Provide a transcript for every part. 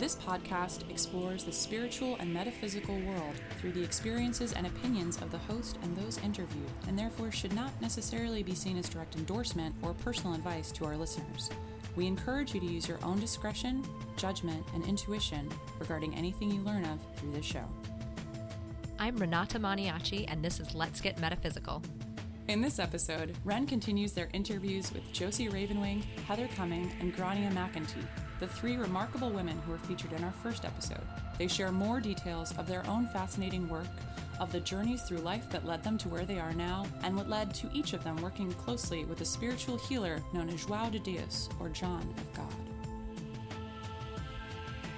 This podcast explores the spiritual and metaphysical world through the experiences and opinions of the host and those interviewed, and therefore should not necessarily be seen as direct endorsement or personal advice to our listeners. We encourage you to use your own discretion, judgment, and intuition regarding anything you learn of through this show. I'm Renata Maniaci, and this is Let's Get Metaphysical. In this episode, Ren continues their interviews with Josie Ravenwing, Heather Cumming, and Rania McEntee, the three remarkable women who were featured in our first episode. They share more details of their own fascinating work, of the journeys through life that led them to where they are now, and what led to each of them working closely with a spiritual healer known as João de Deus, or John of God.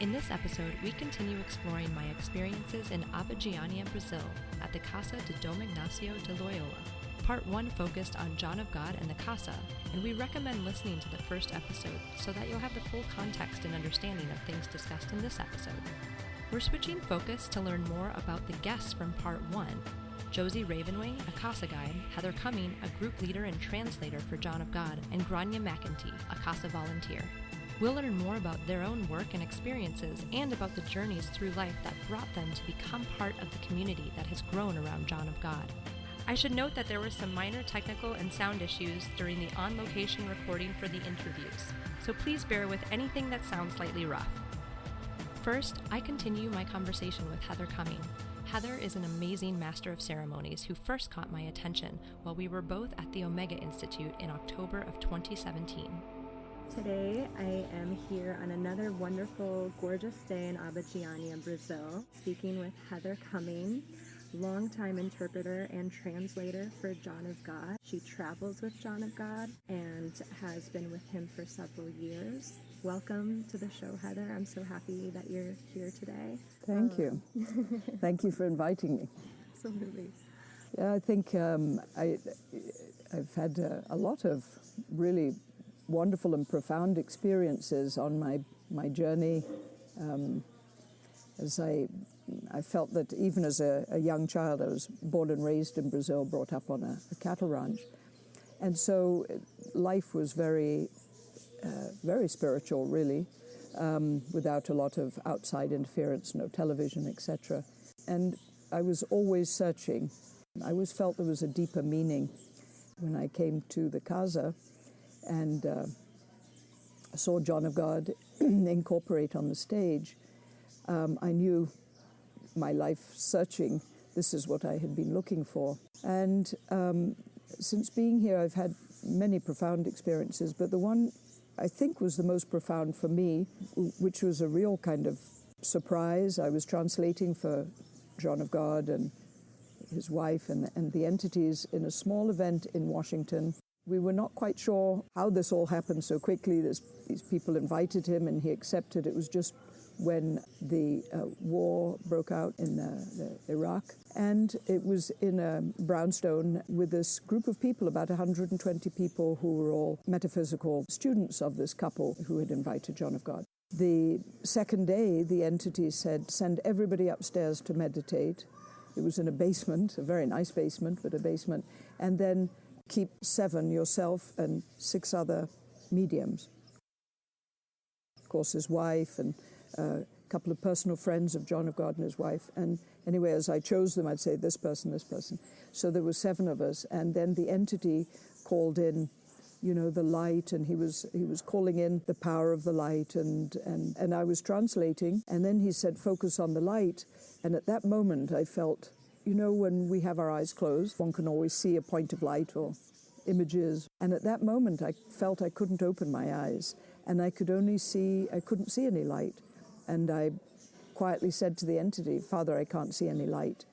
In this episode, we continue exploring my experiences in Abadiânia, Brazil, at the Casa de Dom Ignacio de Loyola. Part 1 focused on John of God and the Casa, and we recommend listening to the first episode so that you'll have the full context and understanding of things discussed in this episode. We're switching focus to learn more about the guests from Part 1. Josie Ravenwing, a Casa guide, Heather Cumming, a group leader and translator for John of God, and Rania McEntee, a Casa volunteer. We'll learn more about their own work and experiences and about the journeys through life that brought them to become part of the community that has grown around John of God. I should note that there were some minor technical and sound issues during the on-location recording for the interviews, so please bear with anything that sounds slightly rough. First, I continue my conversation with Heather Cumming. Heather is an amazing master of ceremonies who first caught my attention while we were both at the Omega Institute in October of 2017. Today, I am here on another wonderful, gorgeous day in Abadiânia, Brazil, speaking with Heather Cumming, longtime interpreter and translator for John of God. She travels with John of God and has been with him for several years. Welcome to the show, Heather. I'm so happy that you're here today. Thank you. Thank you for inviting me. Absolutely. Yeah, I think I've had a lot of really wonderful and profound experiences on my journey. As I felt that even as a young child, I was born and raised in Brazil, brought up on a cattle ranch. And so life was very spiritual, really, without a lot of outside interference, no television, etc. And I was always searching. I always felt there was a deeper meaning. When I came to the Casa and saw John of God incorporate on the stage, I knew my life searching, this is what I had been looking for. And since being here, I've had many profound experiences, but the one I think was the most profound for me, which was a real kind of surprise. I was translating for John of God and his wife and the entities in a small event in Washington. We were not quite sure how this all happened so quickly. These people invited him and he accepted. It was just when the war broke out in Iraq. And it was in a brownstone with this group of people, about 120 people who were all metaphysical students of this couple who had invited John of God. The second day, the entity said, send everybody upstairs to meditate. It was in a basement, a very nice basement, but a basement. And then keep 7, yourself and 6 other mediums. Of course, his wife and a couple of personal friends of John of God and his wife. And anyway, as I chose them, I'd say this person, this person. So there were 7 of us. And then the entity called in, the light, and he was calling in the power of the light. And I was translating. And then he said, focus on the light. And at that moment, I felt, when we have our eyes closed, one can always see a point of light or images. And at that moment, I felt I couldn't open my eyes. And I couldn't see any light. And I quietly said to the entity, Father, I can't see any light.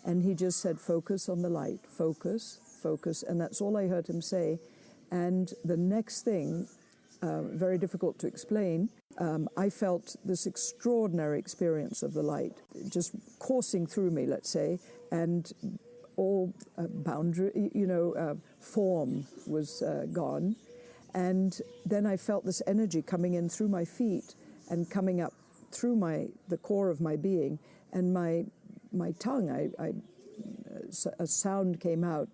And he just said, focus on the light, focus, focus. And that's all I heard him say. And the next thing, very difficult to explain, I felt this extraordinary experience of the light, just coursing through me, let's say, and all boundary, form was gone. And then I felt this energy coming in through my feet and coming up through the core of my being, and my tongue, a sound came out,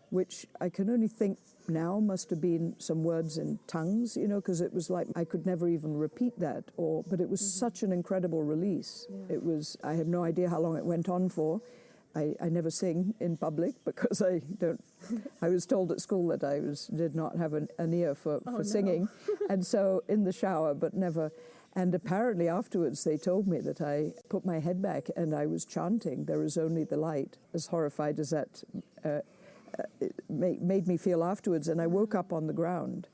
which I can only think now must have been some words in tongues, because it was like I could never even repeat that. But it was such an incredible release. Yeah. I had no idea how long it went on for. I never sing in public because I don't. I was told at school that I did not have an ear for singing, and so in the shower, but never. And apparently afterwards they told me that I put my head back and I was chanting, "There is only the light," as horrified as that made me feel afterwards. And I woke up on the ground,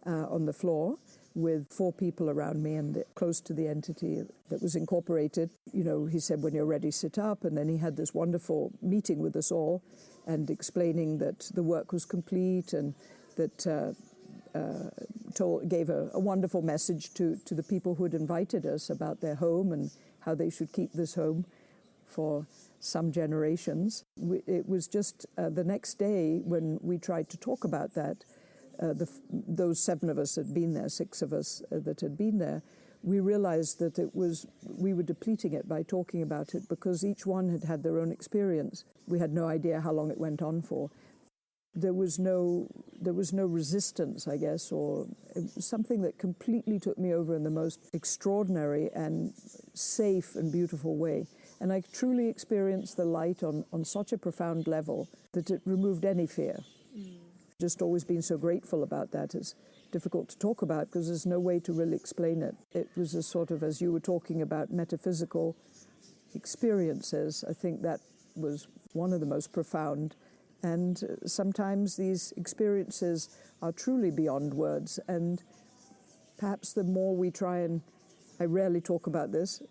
on the floor, with 4 people around me and close to the entity that was incorporated. He said, "When you're ready, sit up." And then he had this wonderful meeting with us all and explaining that the work was complete and that gave a wonderful message to the people who had invited us about their home and how they should keep this home for some generations. It was just the next day when we tried to talk about that, those 7 of us had been there, 6 of us that had been there, we realized that we were depleting it by talking about it because each one had had their own experience. We had no idea how long it went on for. There was no resistance, I guess, or it was something that completely took me over in the most extraordinary and safe and beautiful way. And I truly experienced the light on such a profound level that it removed any fear. Just always been so grateful about that. It's difficult to talk about because there's no way to really explain it. It was a sort of, as you were talking about, metaphysical experiences. I think that was one of the most profound. And sometimes these experiences are truly beyond words. And perhaps the more we try, and I rarely talk about this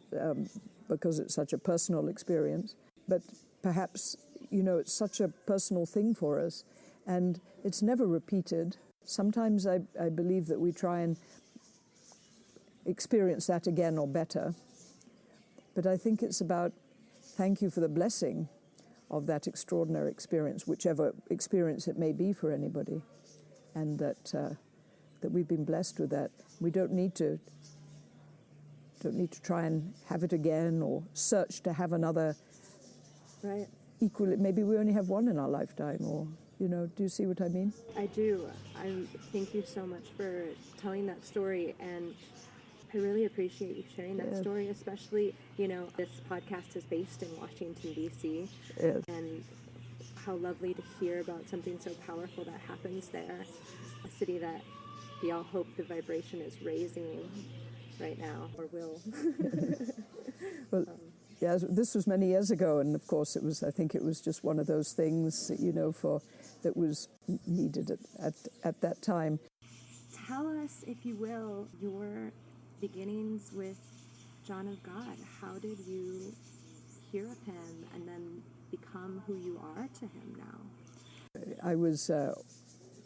because it's such a personal experience, but perhaps, it's such a personal thing for us. And it's never repeated. Sometimes I believe that we try and experience that again or better. But I think it's about thank you for the blessing of that extraordinary experience, whichever experience it may be for anybody, and that we've been blessed with that. We don't need to try and have it again or search to have another. Right. Equally, maybe we only have one in our lifetime, or do you see what I mean? I do. I thank you so much for telling that story, and I really appreciate you sharing that story, especially, this podcast is based in Washington, D.C., and how lovely to hear about something so powerful that happens there, a city that we all hope the vibration is raising right now, or will. Well, this was many years ago, and of course I think it was just one of those things, that was needed at that time. Tell us, if you will, your beginnings with John of God. How did you hear of him and then become who you are to him now? I was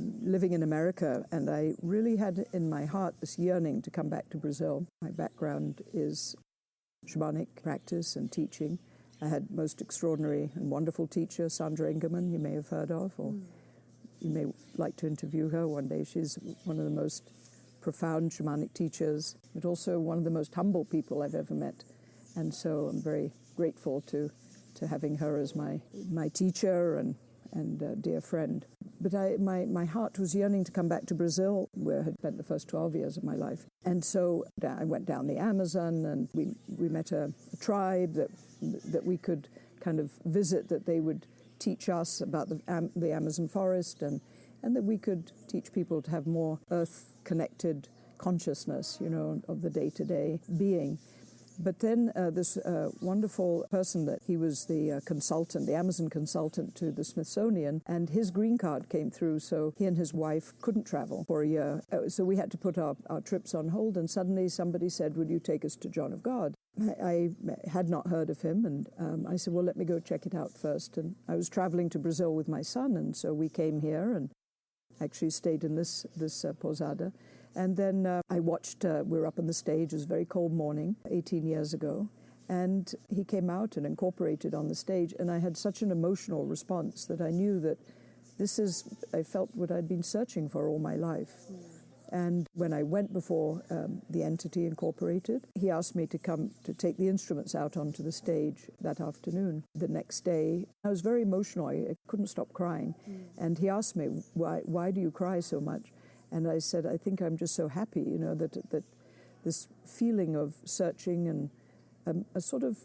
living in America, and I really had in my heart this yearning to come back to Brazil. My background is shamanic practice and teaching. I had most extraordinary and wonderful teacher, Sandra Ingerman, you may have heard of, or you may like to interview her one day. She's one of the most profound shamanic teachers, but also one of the most humble people I've ever met. And so I'm very grateful to having her as my teacher and dear friend. But my heart was yearning to come back to Brazil, where I had spent the first 12 years of my life. And so I went down the Amazon, and we met a tribe that we could kind of visit, that they would teach us about the Amazon forest, and that we could teach people to have more earth-connected consciousness, of the day-to-day being. But then this wonderful person, that he was the consultant, the Amazon consultant to the Smithsonian, and his green card came through, so he and his wife couldn't travel for a year. So we had to put our trips on hold, and suddenly somebody said, "Would you take us to John of God?" I had not heard of him, and I said, well, let me go check it out first. And I was traveling to Brazil with my son, and so we came here and actually stayed in this posada. And then I watched, we were up on the stage, it was a very cold morning, 18 years ago, and he came out and incorporated on the stage, and I had such an emotional response that I knew that I felt what I'd been searching for all my life. And when I went before the entity incorporated, he asked me to come to take the instruments out onto the stage that afternoon. The next day, I was very emotional. I couldn't stop crying. And he asked me, why do you cry so much? And I said, I think I'm just so happy, that this feeling of searching and a sort of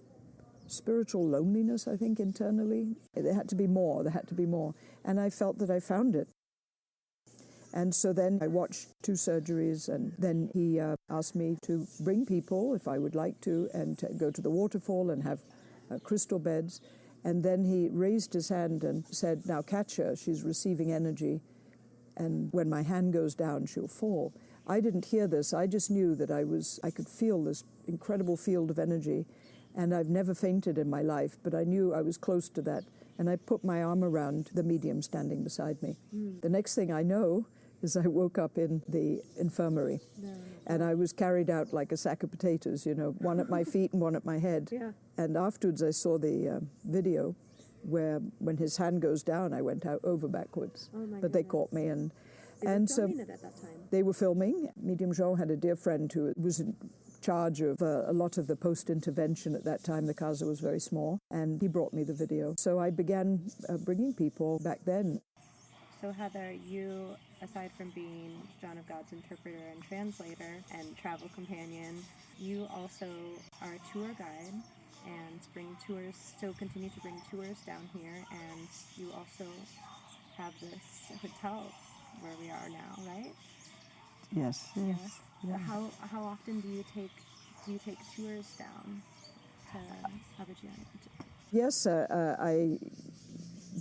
spiritual loneliness, I think, internally. There had to be more. And I felt that I found it. And so then I watched 2 surgeries, and then he asked me to bring people, if I would like to, and to go to the waterfall and have crystal beds. And then he raised his hand and said, now catch her, she's receiving energy, and when my hand goes down, she'll fall. I didn't hear this, I just knew that I could feel this incredible field of energy, and I've never fainted in my life, but I knew I was close to that. And I put my arm around the medium standing beside me. The next thing I know is I woke up in the infirmary. And I was carried out like a sack of potatoes, one at my feet and one at my head. Yeah. And afterwards I saw the video where when his hand goes down, I went out over backwards. Oh my but they goodness. caught me. And They were filming it at that time. They were filming. Medium Jean had a dear friend who was in charge of a lot of the post-intervention at that time. The casa was very small, and he brought me the video. So I began bringing people back then. So Heather, you, aside from being John of God's interpreter and translator and travel companion, you also are a tour guide and continue to bring tours down here, and you also have this hotel where we are now, right? Yes. Yeah. How often do you take tours down to Abidjan? Yes, I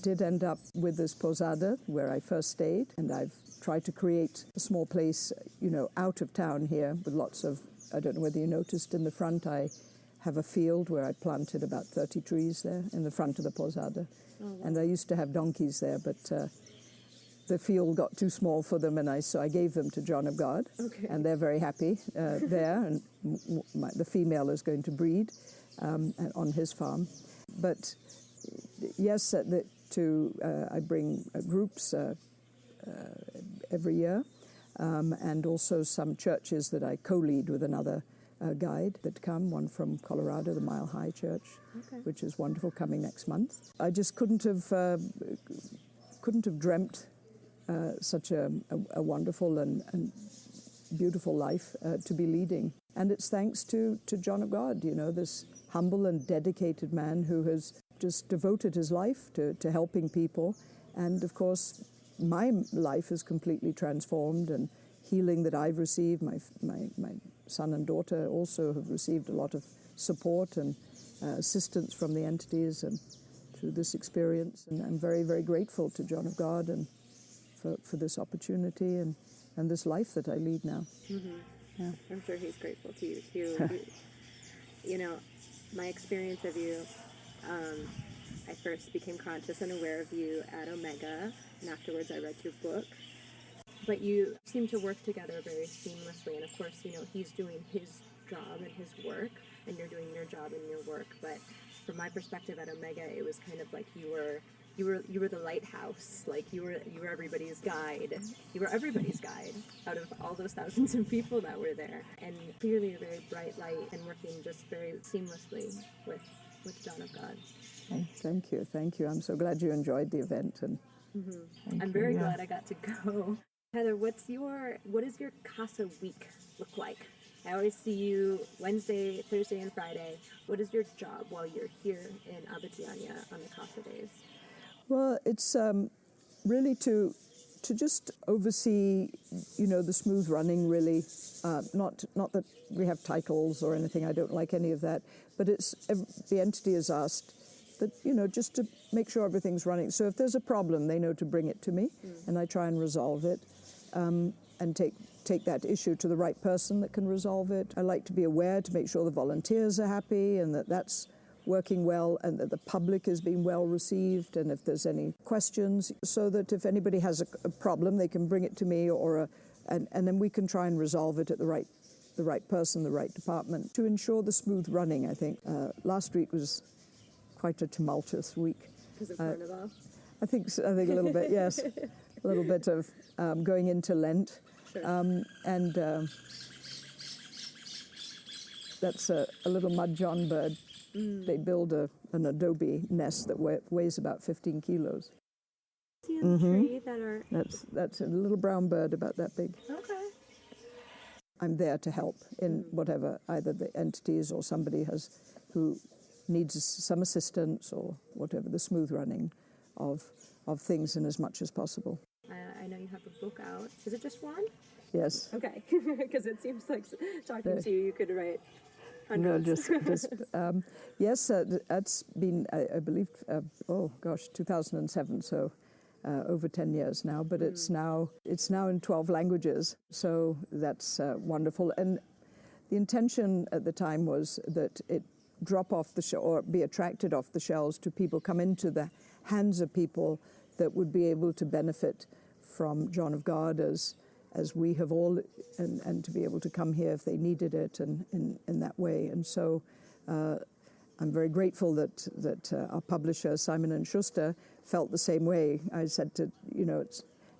did end up with this posada where I first stayed, and I've tried to create a small place, out of town here with lots of, I don't know whether you noticed in the front, I have a field where I planted about 30 trees there in the front of the posada. Oh, wow. And I used to have donkeys there, but the field got too small for them, and so I gave them to John of God. Okay. And they're very happy there, and the female is going to breed on his farm. But yes, I bring groups every year, and also some churches that I co-lead with another guide that come, one from Colorado, the Mile High Church, which is wonderful, coming next month. I just couldn't have dreamt such a wonderful and beautiful life to be leading. And it's thanks to John of God, this humble and dedicated man who has just devoted his life to helping people. And of course, my life is completely transformed, and healing that I've received, my son and daughter also have received a lot of support and assistance from the entities and through this experience. And I'm very, very grateful to John of God and for this opportunity and this life that I lead now. Mm-hmm. Yeah. I'm sure he's grateful to you too. My experience of you, I first became conscious and aware of you at Omega, and afterwards I read your book. But you seem to work together very seamlessly, and of course, he's doing his job and his work, and you're doing your job and your work. But from my perspective at Omega, it was kind of like you were the lighthouse, like you were everybody's guide. You were everybody's guide out of all those thousands of people that were there, and clearly a very bright light and working just very seamlessly with John of God. Thank you. I'm so glad you enjoyed the event, and I'm very glad I got to go. Heather, what is your Casa week look like? I always see you Wednesday, Thursday, and Friday. What is your job while you're here in Abidjan on the Casa days? Well, it's really to just oversee, the smooth running, really. Not that we have titles or anything. I don't like any of that. But the entity is asked that, just to make sure everything's running. So if there's a problem, they know to bring it to me, and I try and resolve it, and take that issue to the right person that can resolve it. I like to be aware to make sure the volunteers are happy and that's working well, and that the public is being well received, and if there's any questions, so that if anybody has a problem, they can bring it to me, and then we can try and resolve it at the right person, the right department, to ensure the smooth running. I think last week was quite a tumultuous week. Because of Carnival? I think a little bit, yes. A little bit of going into Lent. Sure. That's a little mudgeon bird. They build an adobe nest that weighs about 15 kilos. See on the tree that are... That's a little brown bird about that big. Okay. I'm there to help in whatever, either the entities or somebody who needs some assistance or whatever, the smooth running of things in as much as possible. I know you have a book out. Is it just one? Yes. Okay, because it seems like talking to you could write No, hundreds. yes, that's been, I believe, 2007, so over 10 years now, but it's now in 12 languages, so that's wonderful. And the intention at the time was that it drop off the or be attracted off the shelves to people, come into the hands of people that would be able to benefit from John of God as we have all, and to be able to come here if they needed it, and in that way. And so I'm very grateful that our publisher, Simon & Schuster, felt the same way. I said to,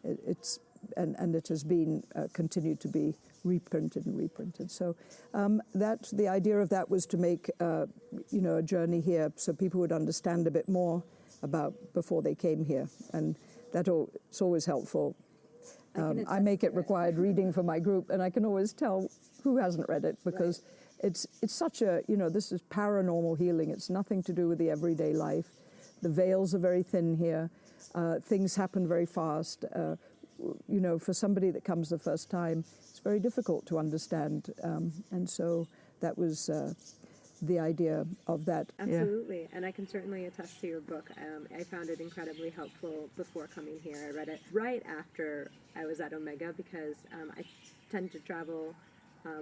it's it has been continued to be reprinted and reprinted. So the idea of that was to make, a journey here so people would understand a bit more about before they came here. And it's always helpful. I make it required reading for my group, and I can always tell who hasn't read it, because it's such a, this is paranormal healing. It's nothing to do with the everyday life. The veils are very thin here. Things happen very fast. For somebody that comes the first time, it's very difficult to understand. And so that was the idea of that. Absolutely, yeah. And I can certainly attest to your book. I found it incredibly helpful before coming here. I read it right after I was at Omega, because I tend to travel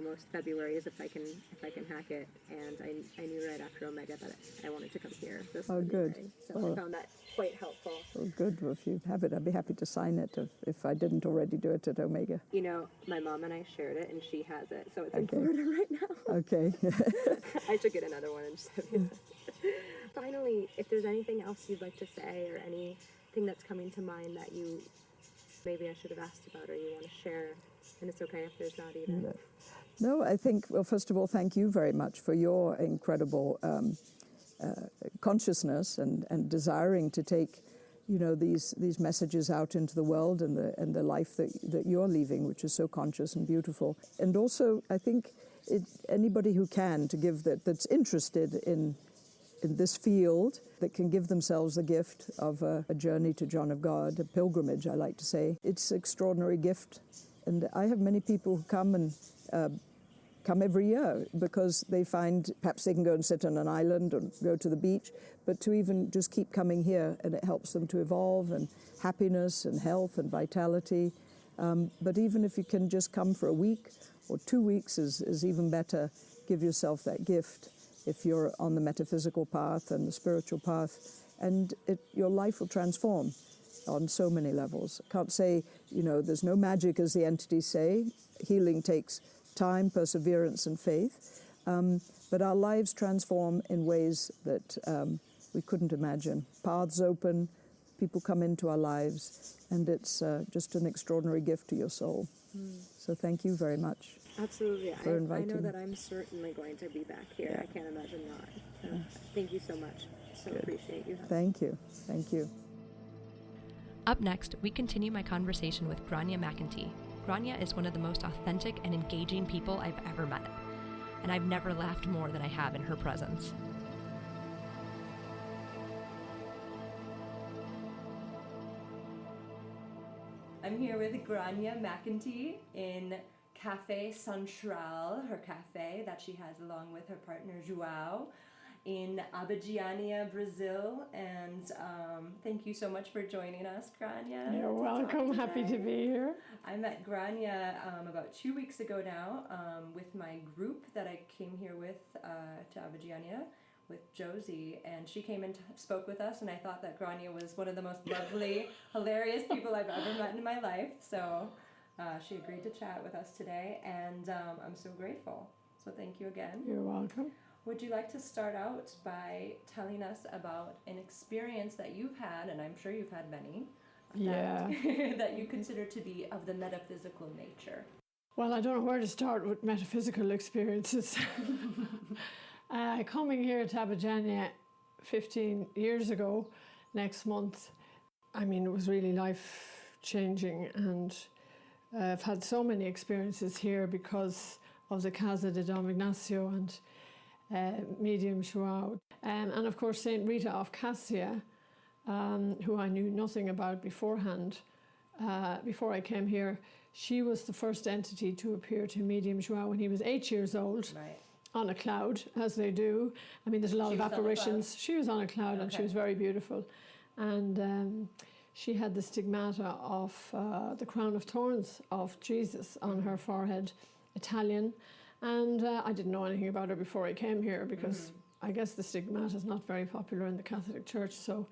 most Februarys if I can hack it, and I knew right after Omega that I wanted to come here this February. Good. So I found that quite helpful. Oh, good. Well, if you have it, I'd be happy to sign it if I didn't already do it at Omega. My mom and I shared it, and she has it, so it's in Florida right now. Okay. I should get another one and just have you. Finally, if there's anything else you'd like to say, or anything that's coming to mind that maybe I should have asked about, or you want to share, and it's okay if there's not either. No, I think, well, first of all, thank you very much for your incredible consciousness and desiring to take, these messages out into the world, and the life that you're leaving, which is so conscious and beautiful. And also, I think anybody who can to give that's interested in this field, that can give themselves the gift of a journey to John of God, a pilgrimage, I like to say. It's an extraordinary gift. And I have many people who come every year because they find perhaps they can go and sit on an island or go to the beach, but to even just keep coming here, and it helps them to evolve, and happiness and health and vitality. But even if you can just come for a week or 2 weeks is even better. Give yourself that gift if you're on the metaphysical path and the spiritual path, and your life will transform on so many levels. I can't say, there's no magic, as the entities say. Healing takes time, perseverance, and faith. But our lives transform in ways that we couldn't imagine. Paths open, people come into our lives, and it's just an extraordinary gift to your soul. So thank you very much. Absolutely. For inviting. I know that I'm certainly going to be back here. Yeah. I can't imagine not. Thank you so much. So Good. Appreciate you. Thank you. Thank you. Up next, we continue my conversation with Rania McEntee. Rania is one of the most authentic and engaging people I've ever met, and I've never laughed more than I have in her presence. I'm here with Rania McEntee in Café Central, her cafe that she has along with her partner João, in Abadiânia, Brazil. And thank you so much for joining us, Grania. You're welcome. Happy to be here. I met Grania about 2 weeks ago now with my group that I came here with to Abadiânia with Josie, and she came and spoke with us, and I thought that Grania was one of the most lovely, hilarious people I've ever met in my life. So she agreed to chat with us today, and I'm so grateful. So thank you again. You're welcome. Would you like to start out by telling us about an experience that you've had, and I'm sure you've had many, that you consider to be of the metaphysical nature? Well, I don't know where to start with metaphysical experiences. Coming here to Abidjan 15 years ago, next month, I mean, it was really life-changing, and I've had so many experiences here because of the Casa de Dom Ignacio and Medium Joao. And of course, Saint Rita of Cassia, who I knew nothing about beforehand, before I came here. She was the first entity to appear to Medium Joao when he was 8 years old, right, on a cloud, as they do. I mean, there's a lot of apparitions. She was on a cloud, and she was very beautiful. And she had the stigmata of the crown of thorns of Jesus on her forehead, Italian. And I didn't know anything about her before I came here, because I guess the stigmata is not very popular in the Catholic Church. So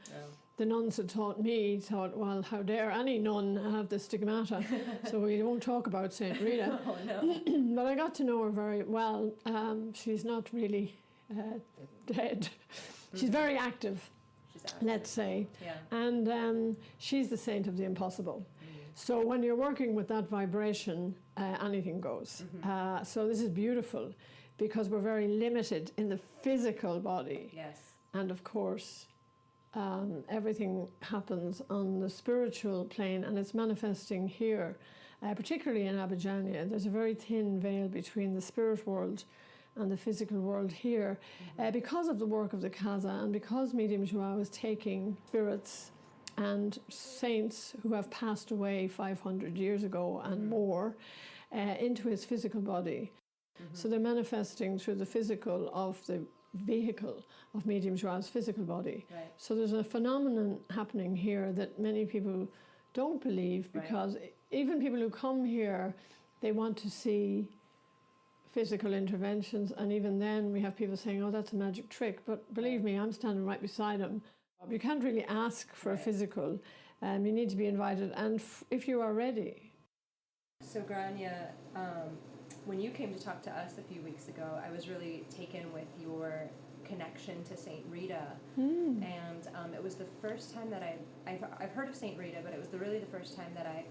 the nuns had thought, well, how dare any nun have the stigmata? So we won't talk about Saint Rita. Oh, no. But I got to know her very well. She's not really dead. She's very active, let's say. Yeah. And she's the saint of the impossible. So when you're working with that vibration, anything goes. So this is beautiful, because we're very limited in the physical body. Yes. And of course, everything happens on the spiritual plane, and it's manifesting here, particularly in Abidjan. There's a very thin veil between the spirit world and the physical world here, because of the work of the Casa, and because Medium Joao is taking spirits and saints who have passed away 500 years ago and more into his physical body. So they're manifesting through the physical of the vehicle of Medium Joao's physical body. Right. So there's a phenomenon happening here that many people don't believe, because even people who come here, they want to see physical interventions, and even then we have people saying, oh, that's a magic trick. But believe me, I'm standing right beside him. You can't really ask for a physical. You need to be invited, and if you are ready. So Rania, when you came to talk to us a few weeks ago, I was really taken with your connection to Saint Rita, and it was the first time that I've heard of Saint Rita, but it was really the first time that I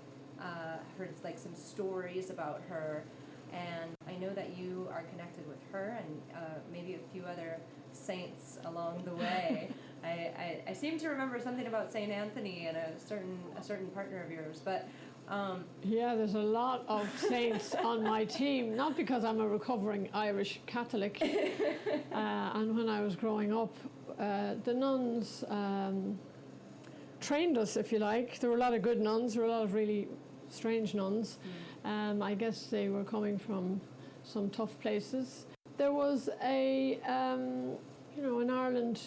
heard like some stories about her, and I know that you are connected with her and maybe a few other saints along the way. I seem to remember something about Saint Anthony and a certain partner of yours, but. Yeah, there's a lot of saints on my team, not because I'm a recovering Irish Catholic. And when I was growing up, the nuns trained us, if you like. There were a lot of good nuns, there were a lot of really strange nuns. I guess they were coming from some tough places. There was in Ireland,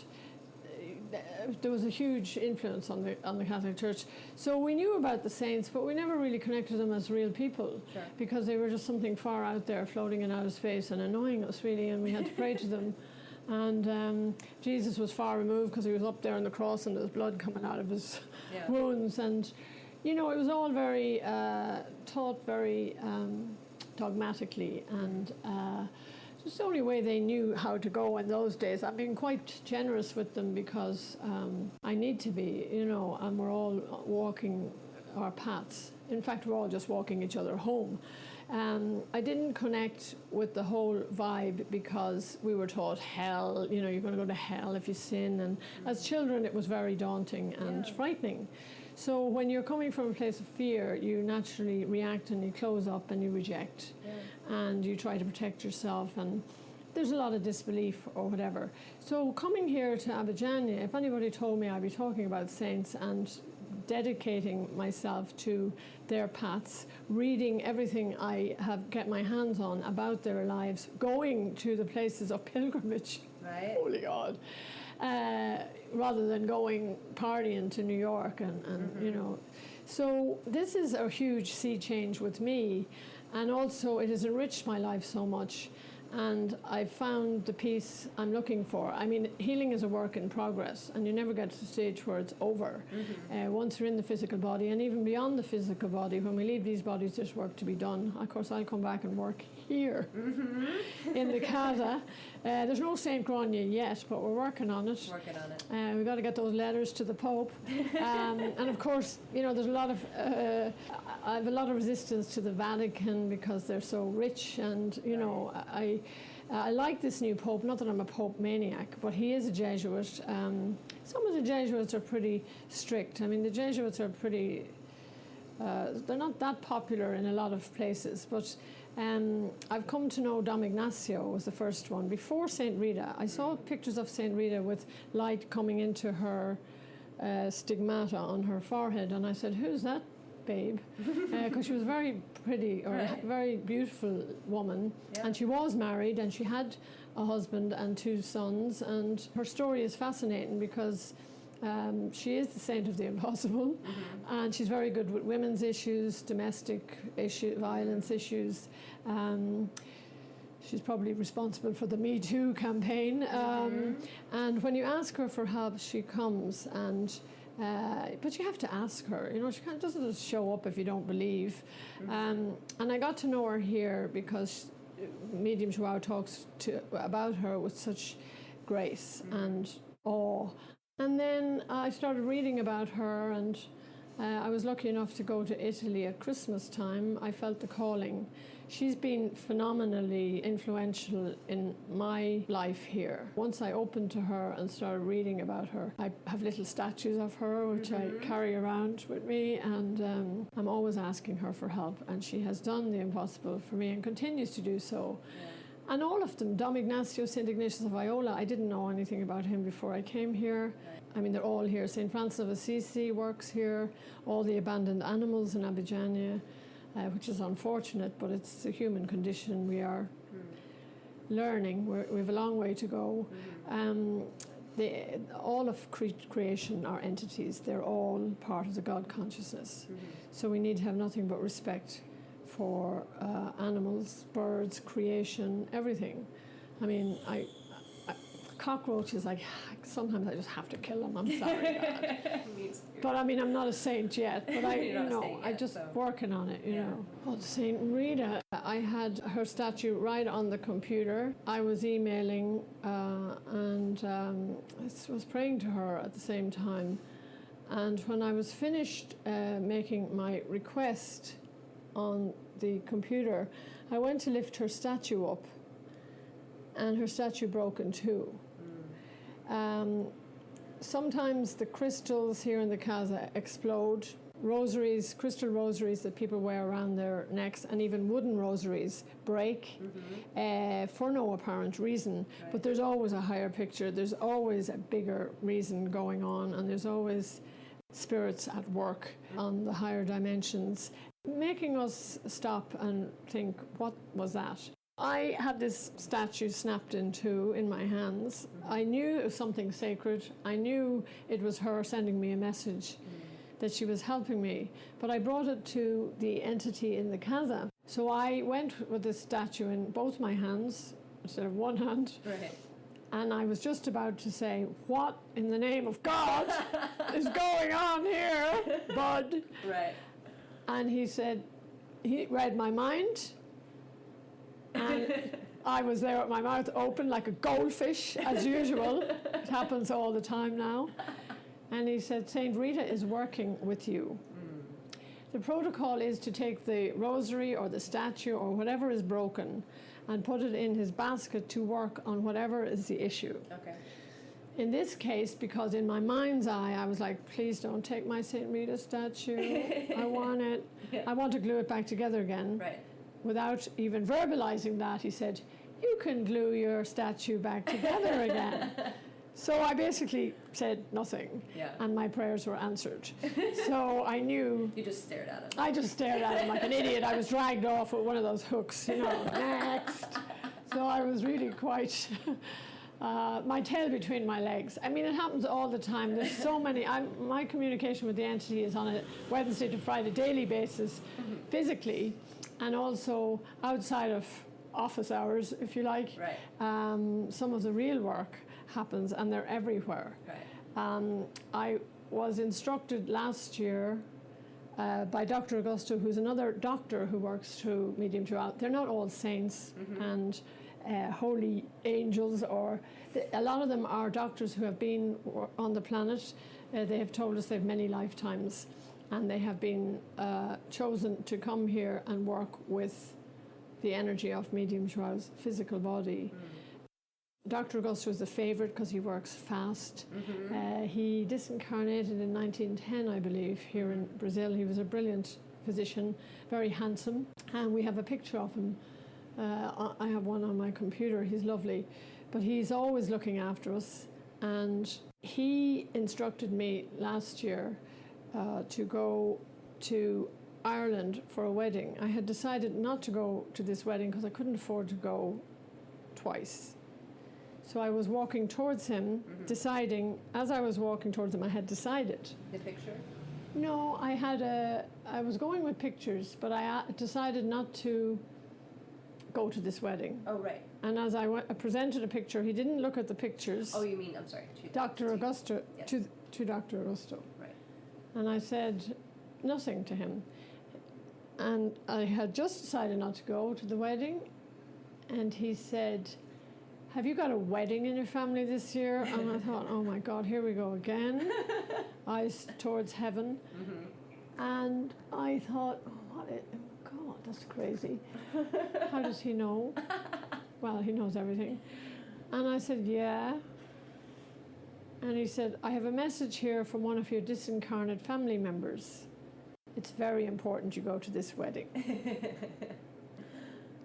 there was a huge influence on the Catholic Church. So we knew about the saints, but we never really connected them as real people, because they were just something far out there floating in outer space and annoying us really, and we had to pray to them. And Jesus was far removed, because he was up there on the cross and there's blood coming out of his wounds. And, it was all very taught very dogmatically, and it's the only way they knew how to go in those days. I'm being quite generous with them, because I need to be, and we're all walking our paths. In fact, we're all just walking each other home. I didn't connect with the whole vibe, because we were taught hell, you're going to go to hell if you sin. And as children, it was very daunting and frightening. So when you're coming from a place of fear, you naturally react and you close up and you reject. And you try to protect yourself, and there's a lot of disbelief or whatever. So coming here to Abidjan, if anybody told me I'd be talking about saints and dedicating myself to their paths, reading everything I have get my hands on about their lives, going to the places of pilgrimage, holy God, rather than going partying to New York and So this is a huge sea change with me. And also, it has enriched my life so much, and I've found the peace I'm looking for. I mean, healing is a work in progress, and you never get to the stage where it's over. Once you're in the physical body, and even beyond the physical body, when we leave these bodies, there's work to be done. Of course, I'll come back and work here in the Casa, There's no St. Rania yet, but we're working on it. We've got to get those letters to the Pope. And of course, there's a lot of, I have a lot of resistance to the Vatican because they're so rich, and, I like this new Pope, not that I'm a Pope maniac, but he is a Jesuit. Some of the Jesuits are pretty strict. I mean, the Jesuits are pretty, they're not that popular in a lot of places, but I've come to know Dom Ignacio was the first one. Before St. Rita, I saw pictures of St. Rita with light coming into her stigmata on her forehead, and I said, "Who's that babe?" Because she was very pretty, or a very beautiful woman, and she was married, and she had a husband and 2 sons, and her story is fascinating because she is the saint of the impossible, and she's very good with women's issues, domestic violence issues. She's probably responsible for the Me Too campaign, and when you ask her for help, she comes, and but you have to ask her. She doesn't just show up if you don't believe. And I got to know her here because Medium Joao talks about her with such grace and awe. And then I started reading about her, and I was lucky enough to go to Italy at Christmas time. I felt the calling. She's been phenomenally influential in my life here. Once I opened to her and started reading about her, I have little statues of her which I carry around with me, and I'm always asking her for help, and she has done the impossible for me and continues to do so. And all of them, Dom Ignacio, St. Ignatius of Loyola, I didn't know anything about him before I came here. I mean, they're all here. St. Francis of Assisi works here, all the abandoned animals in Abidjania, which is unfortunate, but it's a human condition. We are learning. We have a long way to go. All of creation are entities. They're all part of the God consciousness. So we need to have nothing but respect for animals, birds, creation, everything. I mean, cockroaches, sometimes I just have to kill them. I'm sorry, God. But I mean, I'm not a saint yet. But I'm just working on it. Well, Saint Rita, I had her statue right on the computer. I was emailing and I was praying to her at the same time. And when I was finished making my request on the computer, I went to lift her statue up, and her statue broke in 2. Sometimes the crystals here in the casa explode. Rosaries, crystal rosaries that people wear around their necks, and even wooden rosaries break for no apparent reason. But there's always a higher picture. There's always a bigger reason going on, and there's always spirits at work on the higher dimensions, making us stop and think, what was that? I had this statue snapped in 2 in my hands. I knew it was something sacred. I knew it was her sending me a message that she was helping me. But I brought it to the entity in the casa. So I went with this statue in both my hands instead of one hand. Right. And I was just about to say, what in the name of God is going on here, bud? Right. And he said, he read my mind, and I was there with my mouth open like a goldfish, as usual. It happens all the time now. And he said, Saint Rita is working with you. The protocol is to take the rosary or the statue or whatever is broken and put it in his basket to work on whatever is the issue. Okay. In this case, because in my mind's eye, I was like, please don't take my St. Rita statue. I want it. Yeah. I want to glue it back together again. Right. Without even verbalizing that, he said, you can glue your statue back together again. So I basically said nothing, and my prayers were answered. So I knew... You just stared at him. I just stared at him like an idiot. I was dragged off with one of those hooks, next. So I was really quite... my tail between my legs. I mean, it happens all the time. There's so many... my communication with the entity is on a Wednesday to Friday daily basis, physically, and also outside of office hours, if you like. Right. Some of the real work happens, and they're everywhere. Right. I was instructed last year by Dr. Augusto, who's another doctor who works through Medium Joao. They're not all saints, and holy angels, or a lot of them are doctors who have been on the planet. They have told us they have many lifetimes, and they have been chosen to come here and work with the energy of medium Joao's physical body. Dr. Augusto is a favourite because he works fast. He disincarnated in 1910, I believe, here in Brazil. He was a brilliant physician, very handsome, and we have a picture of him. I have one on my computer. He's lovely, but he's always looking after us, and he instructed me last year to go to Ireland for a wedding. I had decided not to go to this wedding because I couldn't afford to go twice. So I was walking towards him, deciding, as I was walking towards him, I had decided. The picture? No, I was going with pictures, but I decided not to go to this wedding. Oh, right. And as I presented a picture, he didn't look at the pictures. Oh, you mean, I'm sorry. Dr. Augusto, yes. to Dr. Augusto. Right. And I said nothing to him. And I had just decided not to go to the wedding, and he said, "Have you got a wedding in your family this year?" And I thought, oh my God, here we go again. Eyes towards heaven. And I thought, God, that's crazy. How does he know? Well, he knows everything. And I said, yeah. And he said, "I have a message here from one of your disincarnate family members. It's very important you go to this wedding."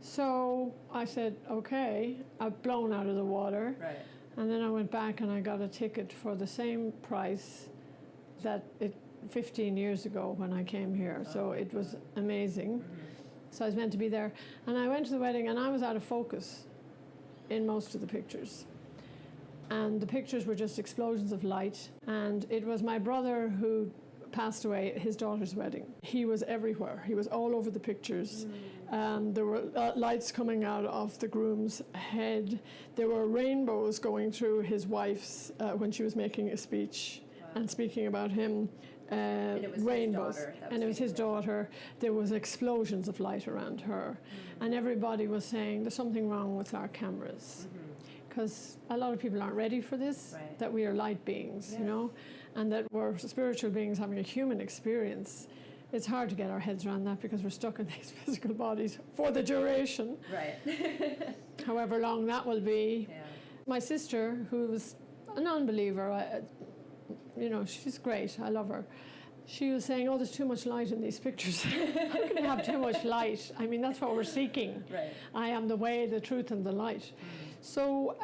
So I said, okay, I've blown out of the water. Right. And then I went back and I got a ticket for the same price that 15 years ago when I came here. So it was amazing. So I was meant to be there. And I went to the wedding, and I was out of focus in most of the pictures. And the pictures were just explosions of light. And it was my brother who passed away at his daughter's wedding. He was everywhere. He was all over the pictures. There were lights coming out of the groom's head. There were rainbows going through his wife's when she was making a speech and speaking about him. And it was rainbows. his daughter. And it was his daughter. There was explosions of light around her. And everybody was saying, there's something wrong with our cameras. Because a lot of people aren't ready for this, that we are light beings, you know, and that we're spiritual beings having a human experience. It's hard to get our heads around that because we're stuck in these physical bodies for the duration. Right. However long that will be. Yeah. My sister, who was a non-believer, she's great. I love her. She was saying, there's too much light in these pictures. How can you have too much light? I mean, that's what we're seeking. Right. I am the way, the truth, and the light. So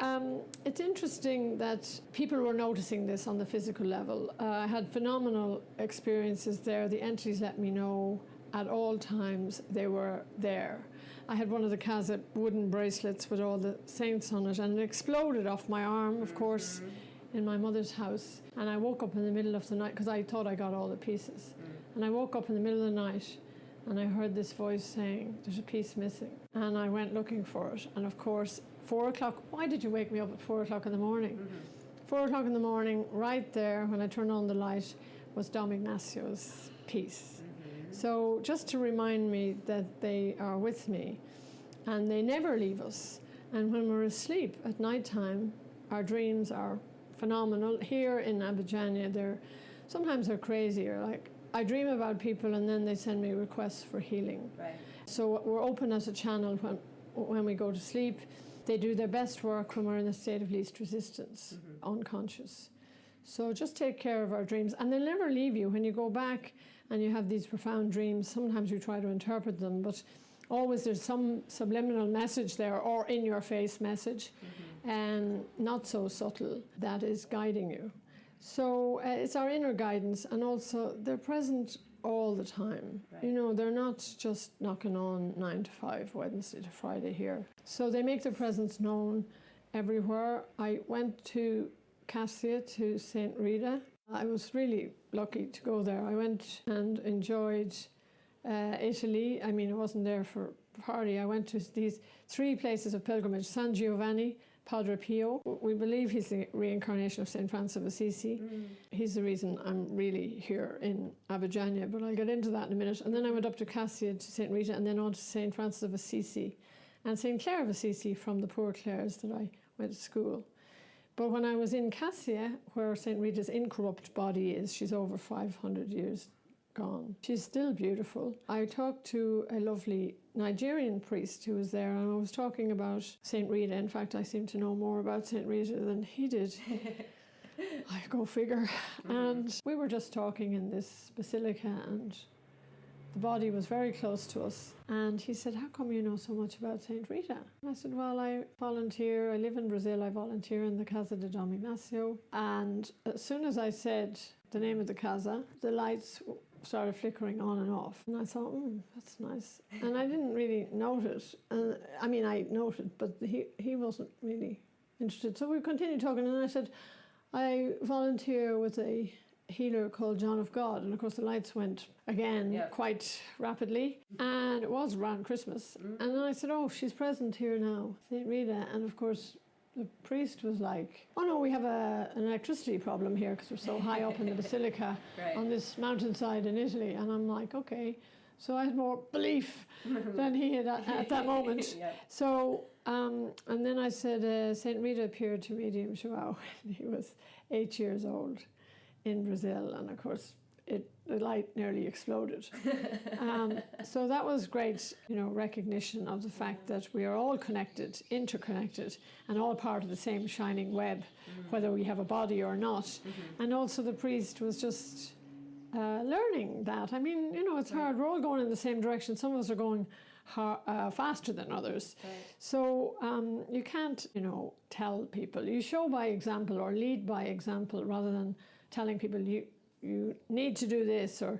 it's interesting that people were noticing this on the physical level. I had phenomenal experiences there. The entities let me know at all times they were there. I had one of the Casa wooden bracelets with all the saints on it, and it exploded off my arm, of course, in my mother's house. And I woke up in the middle of the night, because I thought I got all the pieces. And I woke up in the middle of the night, and I heard this voice saying, there's a piece missing. And I went looking for it. And of course, 4 o'clock, why did you wake me up at 4 o'clock in the morning? 4 o'clock in the morning, right there, when I turned on the light, was Dom Ignacio's piece. So just to remind me that they are with me, and they never leave us. And when we're asleep at nighttime, our dreams are phenomenal. Here in Abidjania, sometimes they're crazier. Like, I dream about people, and then they send me requests for healing. Right. So we're open as a channel when we go to sleep. They do their best work when we're in a state of least resistance, unconscious. So just take care of our dreams. And they'll never leave you. When you go back and you have these profound dreams, sometimes you try to interpret them, but always there's some subliminal message there, or in-your-face message, and not so subtle, that is guiding you. So it's our inner guidance, and also they're present all the time. Right. You know, they're not just knocking on 9 to 5, Wednesday to Friday here. So they make their presence known everywhere. I went to Cassia, to St. Rita. I was really lucky to go there. I went and enjoyed Italy. I mean, I wasn't there for a party. I went to these 3 places of pilgrimage: San Giovanni, Padre Pio. We believe he's the reincarnation of St. Francis of Assisi. He's the reason I'm really here in Abidjania, but I'll get into that in a minute. And then I went up to Cassia, to St. Rita, and then on to St. Francis of Assisi. and St. Clair of Assisi from the Poor Clares that I went to school. But when I was in Cassia, where St. Rita's incorrupt body is, she's over 500 years gone. She's still beautiful. I talked to a lovely Nigerian priest who was there, and I was talking about St. Rita. In fact, I seem to know more about St. Rita than he did. I go figure. And we were just talking in this basilica, and the body was very close to us. And he said, how come you know so much about St. Rita? And I said, well, I volunteer. I live in Brazil. I volunteer in the Casa de Dom Ignacio. And as soon as I said the name of the casa, the lights started flickering on and off. And I thought, that's nice. And I didn't really notice. I mean, I noted, but he wasn't really interested. So we continued talking, and I said, I volunteer with a healer called John of God. And of course the lights went again quite rapidly. And it was around Christmas. And then I said, oh, she's present here now, St. Rita. And of course the priest was like, oh no, we have an electricity problem here because we're so high up in the basilica on this mountainside in Italy. And I'm like, okay. So I had more belief than he had at that moment. So, and then I said, St. Rita appeared to Medium Joao when he was 8 years old in Brazil. And of course, the light nearly exploded. So that was great, recognition of the fact that we are all connected, interconnected, and all part of the same shining web, whether we have a body or not. And also the priest was just learning that. I mean, it's hard. We're all going in the same direction. Some of us are going faster than others. So you can't, tell people. You show by example or lead by example rather than telling people you need to do this, or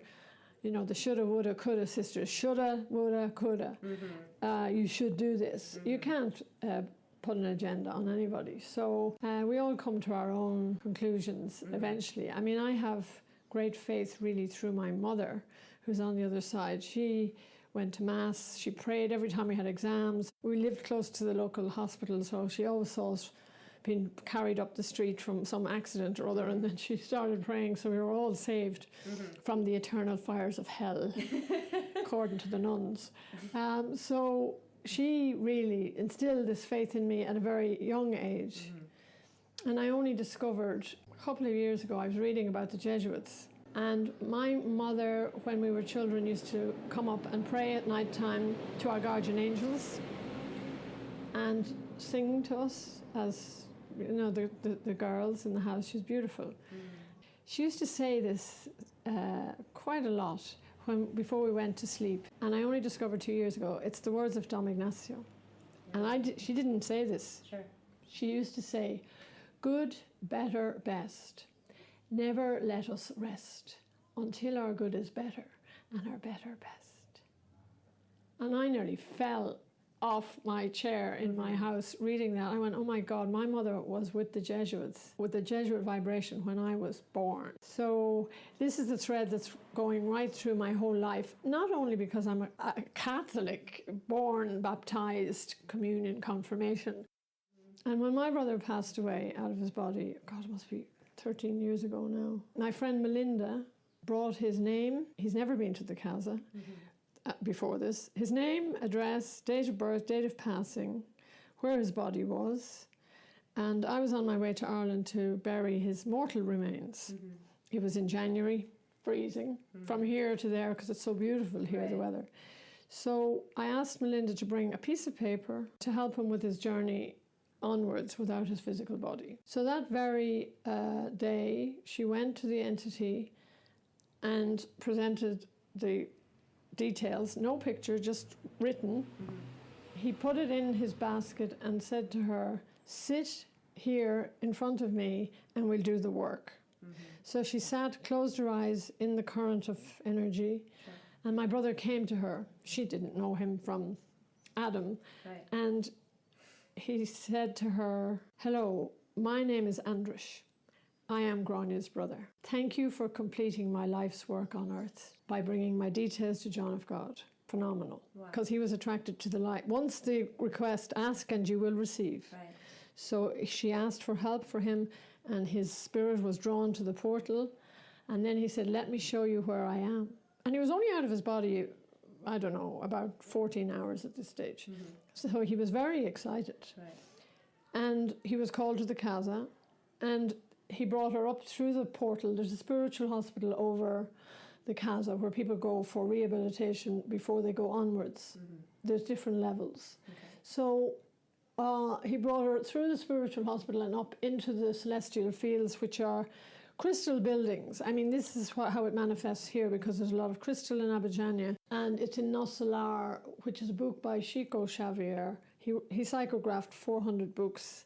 the shoulda, woulda, coulda sisters, shoulda, woulda, coulda. You should do this. You can't put an agenda on anybody. So we all come to our own conclusions eventually. I mean, I have great faith really through my mother, who's on the other side. She went to Mass, she prayed every time we had exams. We lived close to the local hospital, so she always saw us being carried up the street from some accident or other, and then she started praying, so we were all saved from the eternal fires of hell, according to the nuns. So she really instilled this faith in me at a very young age. And I only discovered a couple of years ago, I was reading about the Jesuits, and my mother, when we were children, used to come up and pray at night time to our guardian angels and sing to us as the girls in the house. She was beautiful. She used to say this quite a lot before we went to sleep, and I only discovered 2 years ago, it's the words of Dom Ignacio. And she didn't say this. She used to say, good, better, best. Never let us rest until our good is better and our better best. And I nearly fell off my chair in my house reading that. I went, oh my God, my mother was with the Jesuits, with the Jesuit vibration when I was born. So this is the thread that's going right through my whole life, not only because I'm a Catholic, born, baptized, communion, confirmation. And when my brother passed away out of his body, God, it must be 13 years ago now, my friend Melinda brought his name. He's never been to the Casa before this. His name, address, date of birth, date of passing, where his body was. And I was on my way to Ireland to bury his mortal remains. It was in January, freezing, from here to there, because it's so beautiful here, the weather. So I asked Melinda to bring a piece of paper to help him with his journey onwards without his physical body. So that very day, she went to the entity and presented the details, no picture, just written. He put it in his basket and said to her, sit here in front of me and we'll do the work. So she sat, closed her eyes in the current of energy, and my brother came to her. She didn't know him from Adam. And he said to her, hello, my name is Andrish. I am Grania's brother. Thank you for completing my life's work on earth by bringing my details to John of God. Phenomenal. Because he was attracted to the light. Once the request, ask and you will receive. So she asked for help for him, and his spirit was drawn to the portal. And then he said, let me show you where I am. And he was only out of his body I don't know, about 14 hours at this stage. So he was very excited. Right. And he was called to the casa, and he brought her up through the portal. There's a spiritual hospital over the casa where people go for rehabilitation before they go onwards. There's different levels. Okay. So he brought her through the spiritual hospital and up into the celestial fields, which are crystal buildings. I mean, this is how it manifests here, because there's a lot of crystal in Abidjania, and it's in Nosalar, which is a book by Chico Xavier. He psychographed 400 books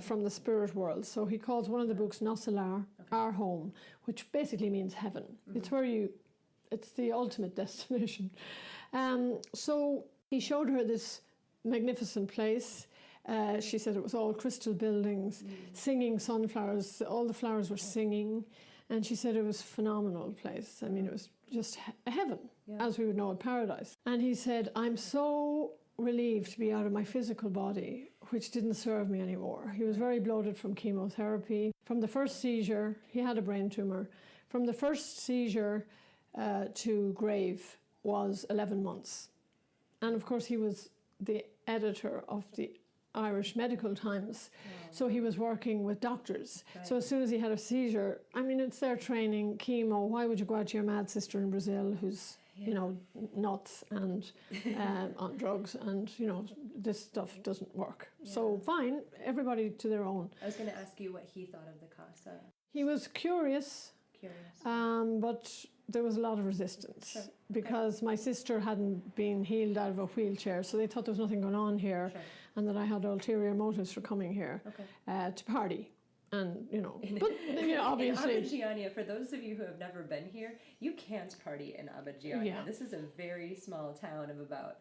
from the spirit world. So he calls one of the books Nosalar, our home, which basically means heaven. It's where it's the ultimate destination. So he showed her this magnificent place. She said it was all crystal buildings, singing sunflowers. All the flowers were singing. And she said it was a phenomenal place. I mean, it was just a heaven, as we would know it, paradise. And he said, I'm so relieved to be out of my physical body, which didn't serve me anymore. He was very bloated from chemotherapy. From the first seizure, he had a brain tumor. From the first seizure to grave was 11 months. And of course, he was the editor of the Irish Medical Times. So he was working with doctors. Right. So as soon as he had a seizure, I mean, it's their training, chemo. Why would you go out to your mad sister in Brazil who's, you know, nuts and on drugs, and, you know, this stuff doesn't work. So fine, everybody to their own. I was going to ask you what he thought of the casa. He was curious. But there was a lot of resistance because my sister hadn't been healed out of a wheelchair, so they thought there was nothing going on here, and that I had ulterior motives for coming here to party. And, you know, but, you know, obviously... In Abidjania, for those of you who have never been here, you can't party in Abidjania. Yeah. This is a very small town of about...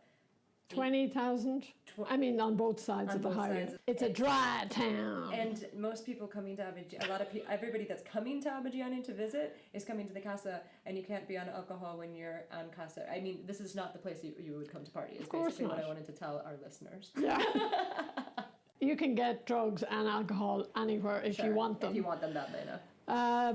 20,000. I mean, on both sides of the highway. It's a dry town. And most people coming to Abidjania, a lot of people, everybody that's coming to Abidjania to visit is coming to the casa, and you can't be on alcohol when you're on casa. I mean, this is not the place you would come to party. Is basically what I wanted to tell our listeners. Yeah. You can get drugs and alcohol anywhere if you want them. If you want them badly enough.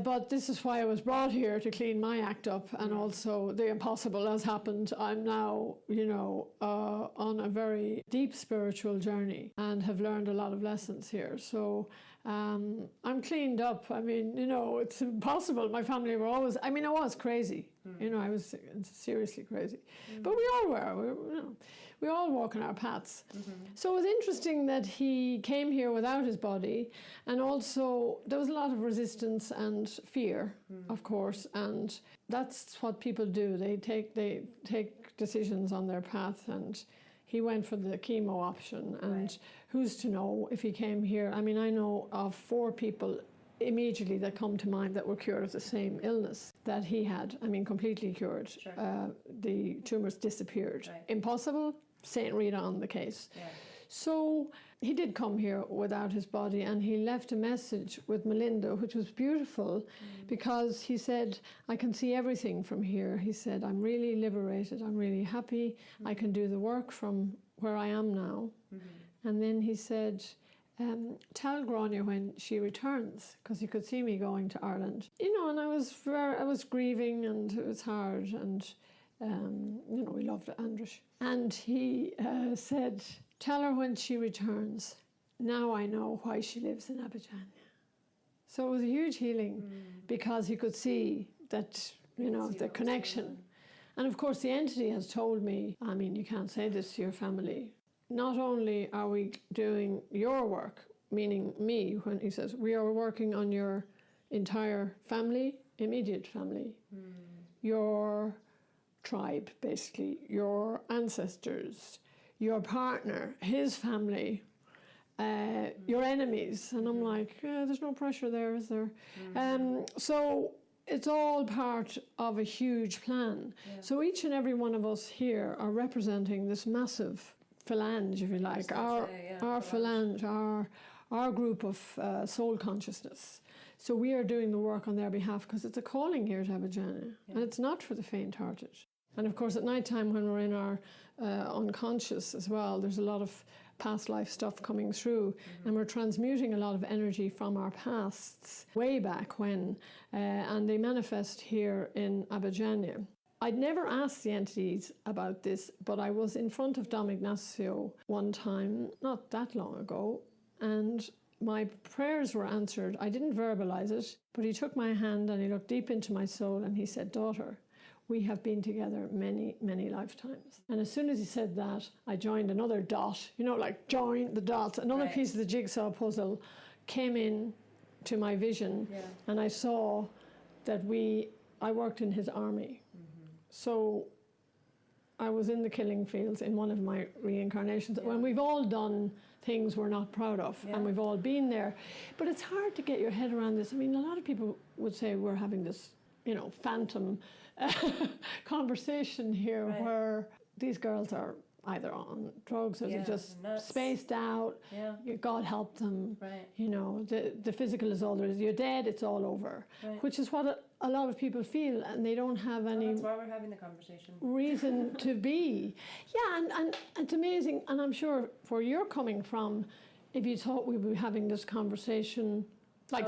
But this is why I was brought here, to clean my act up, and also the impossible has happened. I'm now, you know, on a very deep spiritual journey and have learned a lot of lessons here. So I'm cleaned up. I mean, you know, it's impossible. My family were always, I mean, I was crazy. You know, I was seriously crazy. But we all were. We all walk in our paths. So it was interesting that he came here without his body, and also there was a lot of resistance and fear, of course, and that's what people do. They take decisions on their path, and he went for the chemo option, and who's to know if he came here. I mean, I know of 4 people immediately that come to mind that were cured of the same illness that he had. I mean, completely cured. The tumours disappeared. Impossible? St. Rita on the case. So he did come here without his body, and he left a message with Melinda, which was beautiful, because he said, I can see everything from here. He said, I'm really liberated. I'm really happy. I can do the work from where I am now. And then he said, tell Rania when she returns, because he could see me going to Ireland. You know, and I was grieving, and it was hard, and you know, we loved Andrish. And he said, tell her when she returns. Now I know why she lives in Abidjania. So it was a huge healing, because he could see that, you know, the connection. And of course the entity has told me, I mean, you can't say this to your family. Not only are we doing your work, meaning me, when he says, we are working on your entire family, immediate family, your tribe, basically, your ancestors, your partner, his family, your enemies. And I'm like, there's no pressure there, is there? So it's all part of a huge plan. So each and every one of us here are representing this massive phalange, if you like, our phalange, our group of soul consciousness. So we are doing the work on their behalf, because it's a calling here to Abidjania, and it's not for the faint-hearted. And of course, at night time, when we're in our unconscious as well, there's a lot of past life stuff coming through, and we're transmuting a lot of energy from our pasts way back when, and they manifest here in Abidjania. I'd never asked the entities about this, but I was in front of Dom Ignacio one time, not that long ago, and my prayers were answered. I didn't verbalize it, but he took my hand and he looked deep into my soul and he said, "Daughter, we have been together many, many lifetimes." And as soon as he said that, I joined another dot, like join the dots. Another piece of the jigsaw puzzle came in to my vision, and I saw that I worked in his army. So I was in the killing fields in one of my reincarnations. When we've all done things we're not proud of, and we've all been there. But it's hard to get your head around this. I mean, a lot of people would say we're having this, phantom conversation here where these girls are either on drugs or they're just nuts, spaced out. God help them. The physical is all there is. You're dead, it's all over. Which is what a lot of people feel, and they don't have any... That's why we're having the conversation. ...reason to be. And it's amazing, and I'm sure where you're coming from, if you thought we would be having this conversation,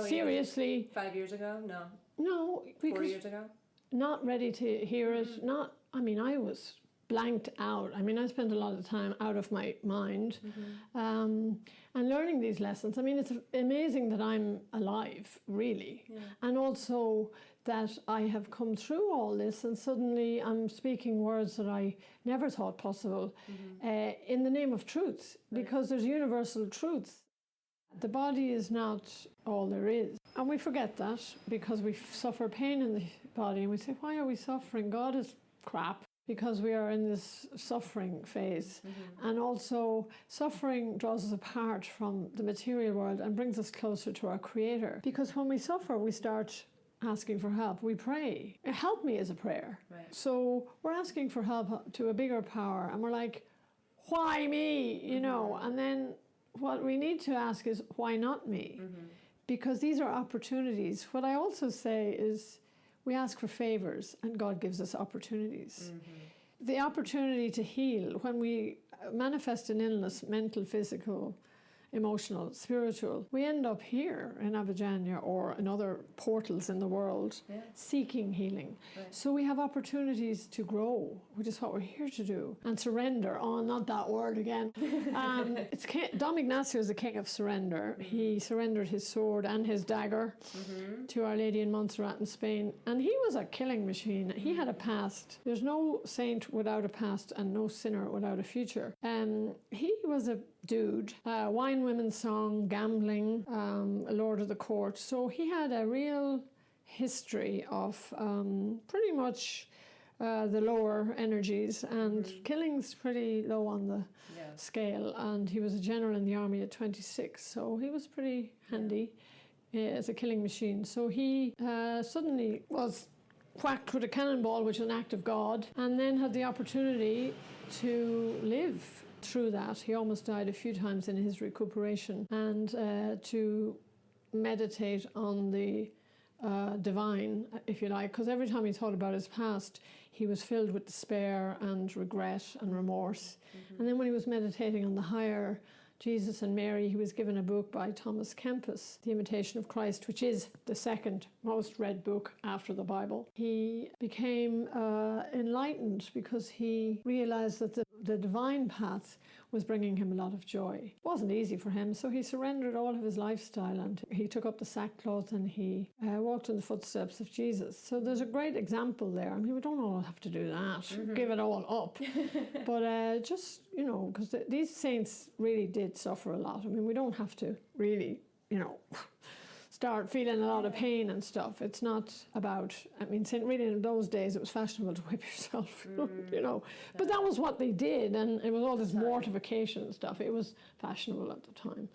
seriously... 5 years ago? No. No. 4 years ago? Not ready to hear it. I was blanked out. I spent a lot of time out of my mind and learning these lessons. It's amazing that I'm alive, really. And also that I have come through all this and suddenly I'm speaking words that I never thought possible in the name of truth, because there's universal truths. The body is not all there is. And we forget that because we suffer pain in the body and we say, why are we suffering? God is crap. Because we are in this suffering phase. And also, suffering draws us apart from the material world and brings us closer to our Creator. Because when we suffer, we start asking for help. We pray. Help me is a prayer. So we're asking for help to a bigger power. And we're like, why me? And then what we need to ask is, why not me? Because these are opportunities. What I also say is, we ask for favors and God gives us opportunities. The opportunity to heal, when we manifest an illness, mental, physical, emotional, spiritual, we end up here in Abidjania or in other portals in the world seeking healing. So we have opportunities to grow, which is what we're here to do. And surrender. Oh, not that word again. Dom Ignacio is the king of surrender. He surrendered his sword and his dagger to Our Lady in Montserrat in Spain. And he was a killing machine. He had a past. There's no saint without a past and no sinner without a future. He was a dude. Wine, women's song, gambling, Lord of the Court. So he had a real history of pretty much the lower energies, and killing's pretty low on the scale. And he was a general in the army at 26, so he was pretty handy as a killing machine. So he suddenly was whacked with a cannonball, which is an act of God, and then had the opportunity to live through that. He almost died a few times in his recuperation, and to meditate on the divine, if you like, because every time he thought about his past, he was filled with despair and regret and remorse. And then when he was meditating on the higher Jesus and Mary, he was given a book by Thomas Kempis, The Imitation of Christ, which is the second most read book after the Bible. He became enlightened because he realized that the divine path was bringing him a lot of joy. It wasn't easy for him, so he surrendered all of his lifestyle and he took up the sackcloth and he walked in the footsteps of Jesus. So there's a great example there. We don't all have to do that, give it all up. But just, because these saints really did suffer a lot. We don't have to really, start feeling a lot of pain and stuff. It's not about, really in those days it was fashionable to whip yourself, But that was what they did, and it was all this mortification and stuff. It was fashionable at the time.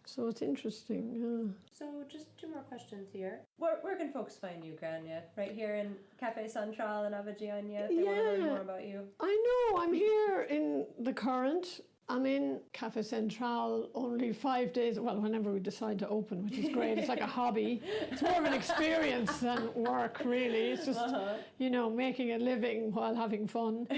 So it's interesting, So just 2 more questions here. Where can folks find you, Rania? Right here in Café Central in Abidjania, if they want to learn more about you. I know, I'm here in the Current. I'm in Café Central only 5 days, whenever we decide to open, which is great. It's like a hobby. It's more of an experience than work, really. It's just, making a living while having fun.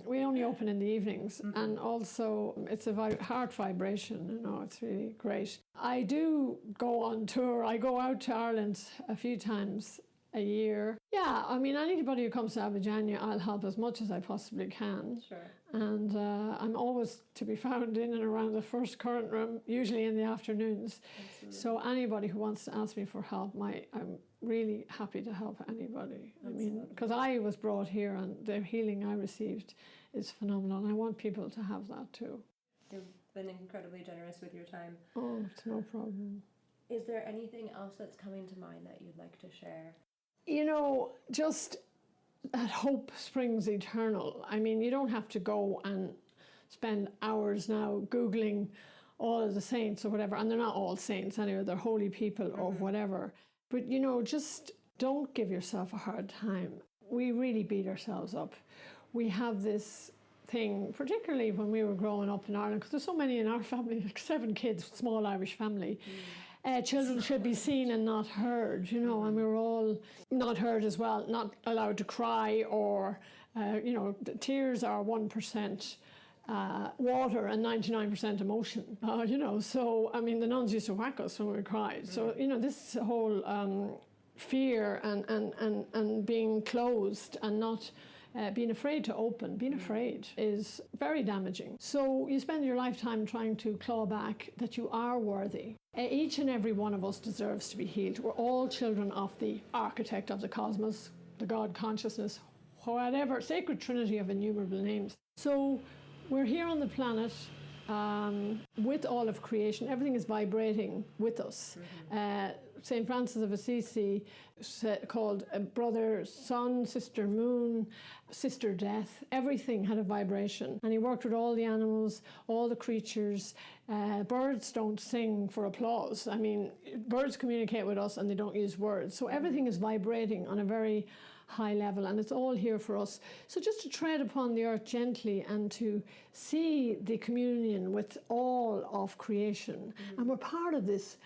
We only open in the evenings, and also it's a heart vibration, it's really great. I do go on tour. I go out to Ireland a few times a year. Yeah, I mean, anybody who comes to Abidjania, I'll help as much as I possibly can. Sure. And I'm always to be found in and around the first current room, usually in the afternoons. Absolutely. So anybody who wants to ask me for help, I'm really happy to help anybody. I mean, because I was brought here and the healing I received is phenomenal. And I want people to have that too. You've been incredibly generous with your time. Oh, it's no problem. Is there anything else that's coming to mind that you'd like to share? You know, just that hope springs eternal. I mean, you don't have to go and spend hours now Googling all of the saints or whatever, and they're not all saints anyway, they're holy people or whatever. But, you know, just don't give yourself a hard time. We really beat ourselves up. We have this thing, particularly when we were growing up in Ireland, because there's so many in our family, like 7 kids, small Irish family. Children should be seen and not heard, you know, and we were all not heard as well, not allowed to cry or, you know, tears are 1% water and 99% emotion, you know. So, I mean, the nuns used to whack us when we cried. So, you know, this whole fear and being closed and not being afraid to open, being afraid is very damaging. So you spend your lifetime trying to claw back that you are worthy. Each and every one of us deserves to be healed. We're all children of the architect of the cosmos, the God consciousness, whatever, sacred trinity of innumerable names. So we're here on the planet with all of creation. Everything is vibrating with us. St. Francis of Assisi called brother sun, sister moon, sister death. Everything had a vibration. And he worked with all the animals, all the creatures. Birds don't sing for applause. I mean, birds communicate with us and they don't use words. So everything is vibrating on a very high level, and it's all here for us. So just to tread upon the earth gently and to see the communion with all of creation. And we're part of this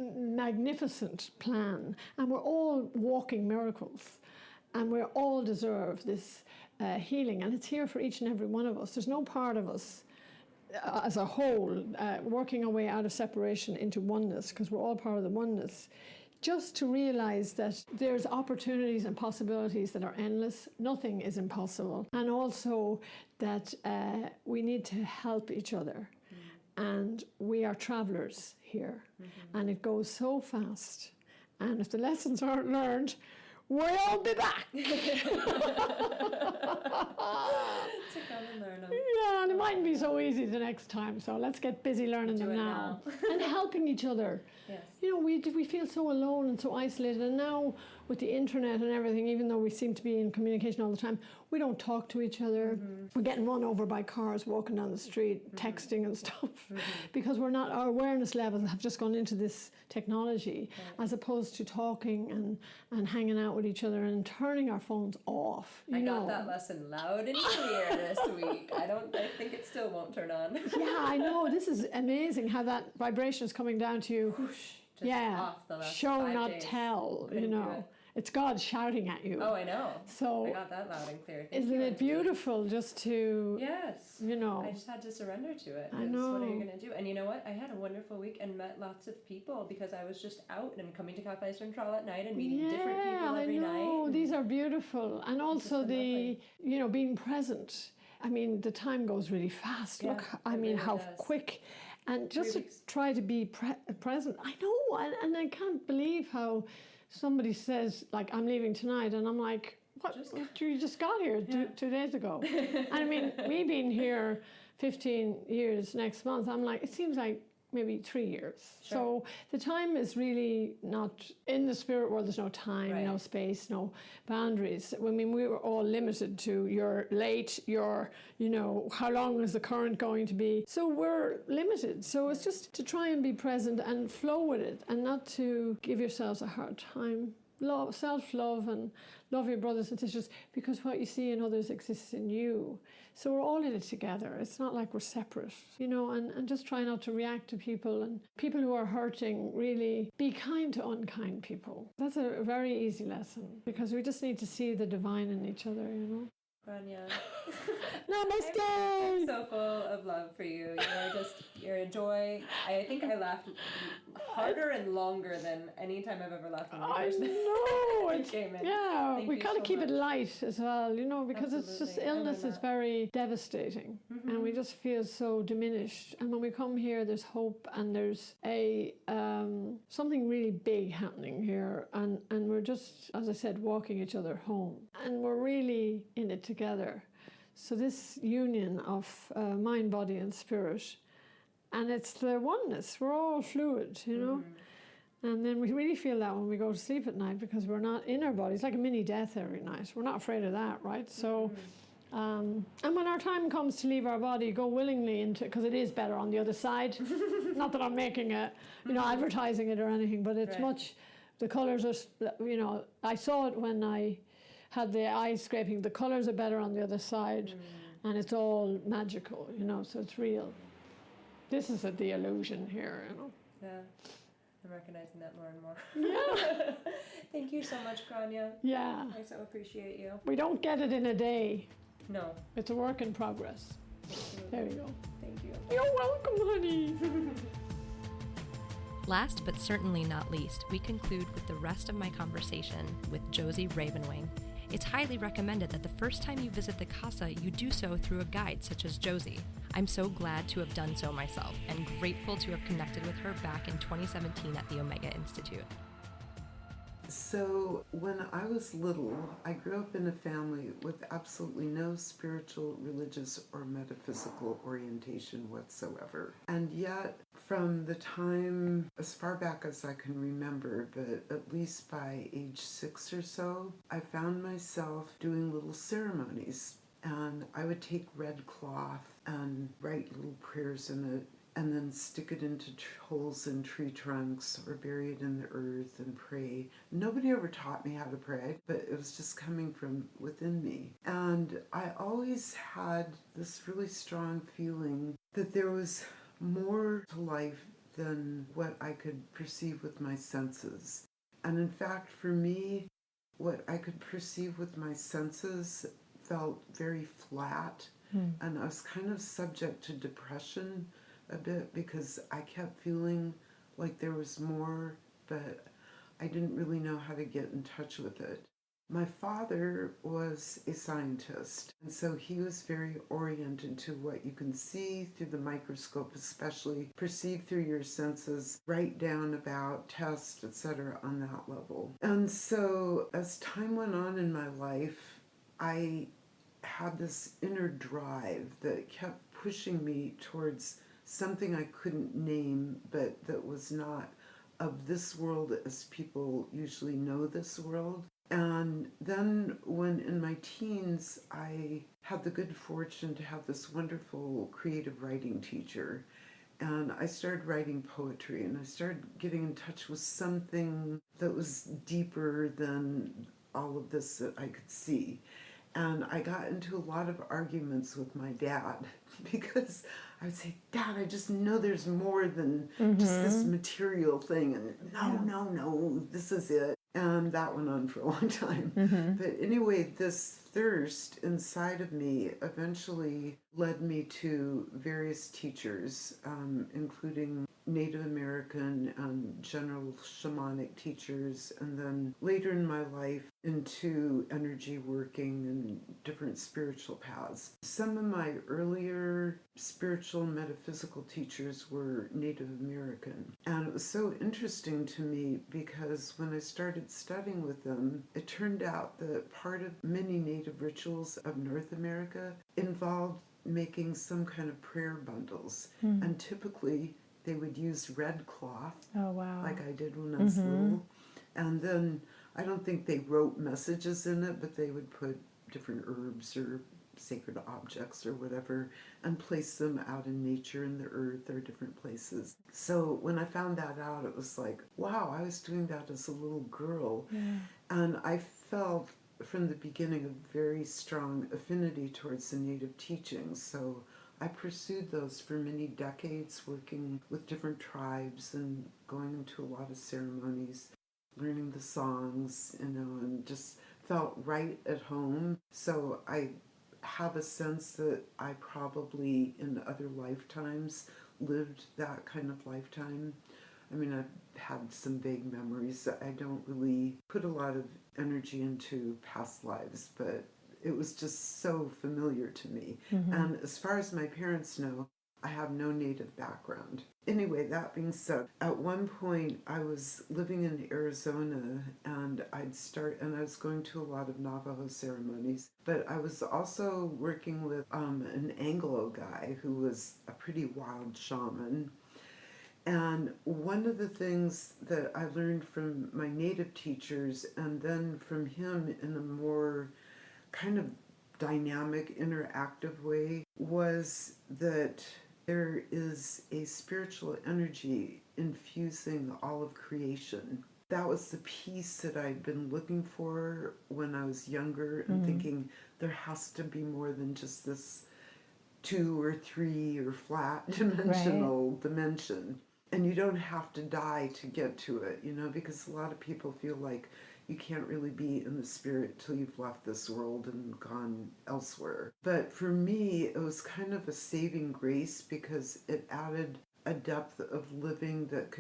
magnificent plan, and we're all walking miracles, and we all deserve this healing, and it's here for each and every one of us. There's no part of us as a whole working our way out of separation into oneness, because we're all part of the oneness. Just to realize that there's opportunities and possibilities that are endless. Nothing is impossible. And also that we need to help each other. And we are travelers here. And it goes so fast. And if the lessons aren't learned, we'll be back. To come and learn them. Yeah, and it mightn't be so easy the next time. So let's get busy learning them now. And helping each other. Yes. You know, we feel so alone and so isolated, and now with the internet and everything, even though we seem to be in communication all the time, we don't talk to each other. We're getting run over by cars walking down the street, texting and stuff, because our awareness levels have just gone into this technology, as opposed to talking and hanging out with each other and turning our phones off. I got that lesson loud and clear this week. I think it still won't turn on. Yeah, I know. This is amazing how that vibration is coming down to you. Just off the last show, 5 not days. tell, Couldn't you do know. it. It's God shouting at you. Oh, I know. So I got that loud and clear. Thank isn't you, it Auntie. beautiful just to, Yes. you know. I just had to surrender to it. I 'Cause know. What are you going to do? And you know what? I had a wonderful week and met lots of people because I was just out and coming to Cafe Central at night and meeting different people every I know. night. These are beautiful. And also been the, you know, being present. I mean, the time goes really fast. Yeah, Look, I it mean, really how does. quick. And just 3 to weeks. try to be present. I know, and I can't believe how somebody says, like, I'm leaving tonight, and I'm like, what? You just got here 2 days ago. And I mean, me being here 15 years next month, I'm like, it seems like maybe 3 years. Sure. So the time is really not, in the spirit world, there's no time, Right. no space, no boundaries. I mean, we were all limited to you're late, you know, how long is the current going to be? So we're limited. So it's just to try and be present and flow with it and not to give yourselves a hard time. Love, self-love, and love your brothers and sisters, because what you see in others exists in you. So we're all in it together. It's not like we're separate, you know, and just try not to react to people, and people who are hurting, really be kind to unkind people. That's a very easy lesson, because we just need to see the divine in each other, you know. Rania. Namaste! I'm so full of love for you. You're a joy. I think I laughed harder and longer than any time I've ever laughed when we first came in. Yeah, we got to keep much. it light as well, because it's just illness is very devastating, and we just feel so diminished. And when we come here, there's hope, and there's a something really big happening here, and we're just, as I said, walking each other home, and we're really in it together. So this union of mind, body, and spirit, and it's the oneness. We're all fluid, And then we really feel that when we go to sleep at night, because we're not in our body. It's like a mini death every night. We're not afraid of that, right? So, and when our time comes to leave our body, go willingly into, because it is better on the other side. Not that I'm making a, advertising it or anything, but it's much, the colours are, I saw it when I had the eye scraping. The colours are better on the other side, and it's all magical, so it's real. This is the illusion here, Yeah. I'm recognizing that more and more. Yeah. Thank you so much, Rania. Yeah. I so appreciate you. We don't get it in a day. No. It's a work in progress. Absolutely. There you go. Thank you. You're welcome, honey. Last but certainly not least, we conclude with the rest of my conversation with Josie Ravenwing. It's highly recommended that the first time you visit the Casa, you do so through a guide such as Josie. I'm so glad to have done so myself, and grateful to have connected with her back in 2017 at the Omega Institute. So when I was little, I grew up in a family with absolutely no spiritual, religious, or metaphysical orientation whatsoever. And yet, from the time as far back as I can remember, but at least by age 6 or so, I found myself doing little ceremonies. And I would take red cloth and write little prayers in it, and then stick it into holes in tree trunks or bury it in the earth and pray. Nobody ever taught me how to pray, but it was just coming from within me. And I always had this really strong feeling that there was more to life than what I could perceive with my senses. And in fact, for me, what I could perceive with my senses felt very flat, and I was kind of subject to depression a bit because I kept feeling like there was more, but I didn't really know how to get in touch with it. My father was a scientist, and so he was very oriented to what you can see through the microscope, especially perceive through your senses, write down about, test, etc. on that level. And so as time went on in my life, I had this inner drive that kept pushing me towards something I couldn't name, but that was not of this world as people usually know this world. And then when in my teens, I had the good fortune to have this wonderful creative writing teacher. And I started writing poetry, and I started getting in touch with something that was deeper than all of this that I could see. And I got into a lot of arguments with my dad because I would say, Dad, I just know there's more than just this material thing. And no, this is it. And that went on for a long time. But anyway, this thirst inside of me eventually led me to various teachers, including Native American and general shamanic teachers, and then later in my life into energy working and different spiritual paths. Some of my earlier spiritual metaphysical teachers were Native American, and it was so interesting to me because when I started studying with them, it turned out that part of many Native rituals of North America involved making some kind of prayer bundles, and typically they would use red cloth, like I did when I was little. And then I don't think they wrote messages in it, but they would put different herbs or sacred objects or whatever and place them out in nature, in the earth or different places. So when I found that out, it was like, wow, I was doing that as a little girl. And I felt from the beginning a very strong affinity towards the Native teachings. So I pursued those for many decades, working with different tribes and going into a lot of ceremonies, learning the songs, and just felt right at home. So I have a sense that I probably in other lifetimes lived that kind of lifetime. I mean, I've had some vague memories. I don't really put a lot of energy into past lives, but it was just so familiar to me. And as far as my parents know, I have no native background. Anyway, that being said, at one point I was living in Arizona and I was going to a lot of Navajo ceremonies, but I was also working with an Anglo guy who was a pretty wild shaman. And one of the things that I learned from my native teachers and then from him in a more kind of dynamic, interactive way was that there is a spiritual energy infusing all of creation. That was the piece that I'd been looking for when I was younger and thinking there has to be more than just this 2 or 3 or flat dimensional dimension. And you don't have to die to get to it, because a lot of people feel like you can't really be in the spirit till you've left this world and gone elsewhere. But for me, it was kind of a saving grace because it added a depth of living that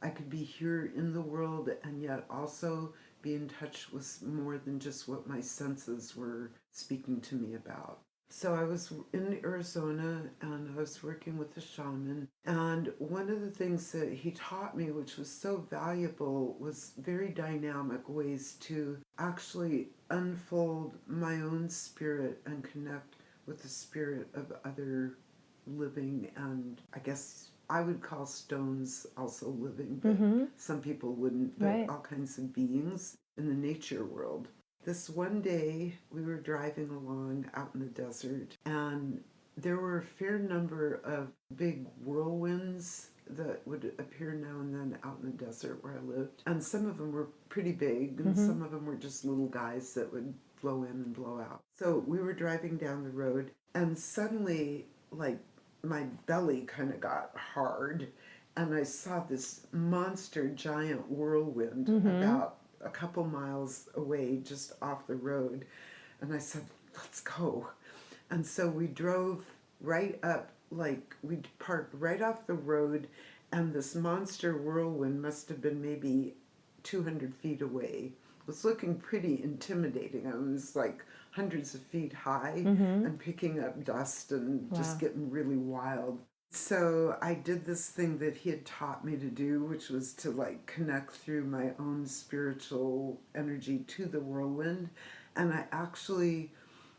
I could be here in the world and yet also be in touch with more than just what my senses were speaking to me about. So I was in Arizona and I was working with a shaman, and one of the things that he taught me, which was so valuable, was very dynamic ways to actually unfold my own spirit and connect with the spirit of other living, and I guess I would call stones also living, but some people wouldn't, but all kinds of beings in the nature world. This one day, we were driving along out in the desert, and there were a fair number of big whirlwinds that would appear now and then out in the desert where I lived. And some of them were pretty big, and some of them were just little guys that would blow in and blow out. So we were driving down the road, and suddenly, like, my belly kind of got hard, and I saw this monster giant whirlwind about a couple miles away, just off the road. And I said, let's go. And so we drove right up, like we parked right off the road, and this monster whirlwind must have been maybe 200 feet away. It was looking pretty intimidating. I was like hundreds of feet high and picking up dust and just getting really wild. So I did this thing that he had taught me to do, which was to like connect through my own spiritual energy to the whirlwind. And I actually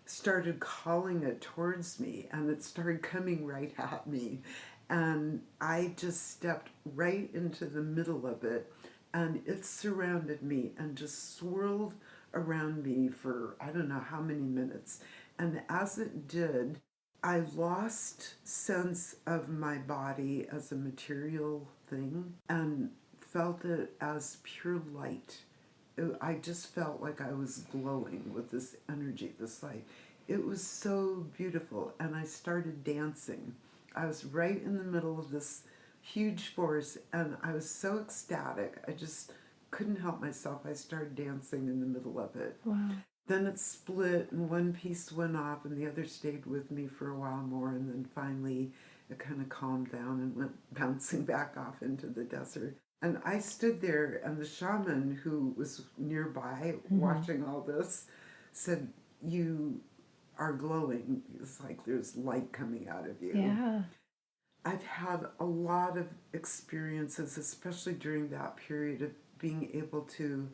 started calling it towards me, and it started coming right at me. And I just stepped right into the middle of it, and it surrounded me and just swirled around me for I don't know how many minutes. And as it did, I lost sense of my body as a material thing and felt it as pure light. I just felt like I was glowing with this energy, this light. It was so beautiful, and I started dancing. I was right in the middle of this huge force, and I was so ecstatic. I just couldn't help myself. I started dancing in the middle of it. Wow. Then it split, and one piece went off, and the other stayed with me for a while more, and then finally it kind of calmed down and went bouncing back off into the desert. And I stood there, and the shaman who was nearby watching all this said, "You are glowing. It's like there's light coming out of you." Yeah. I've had a lot of experiences, especially during that period, of being able to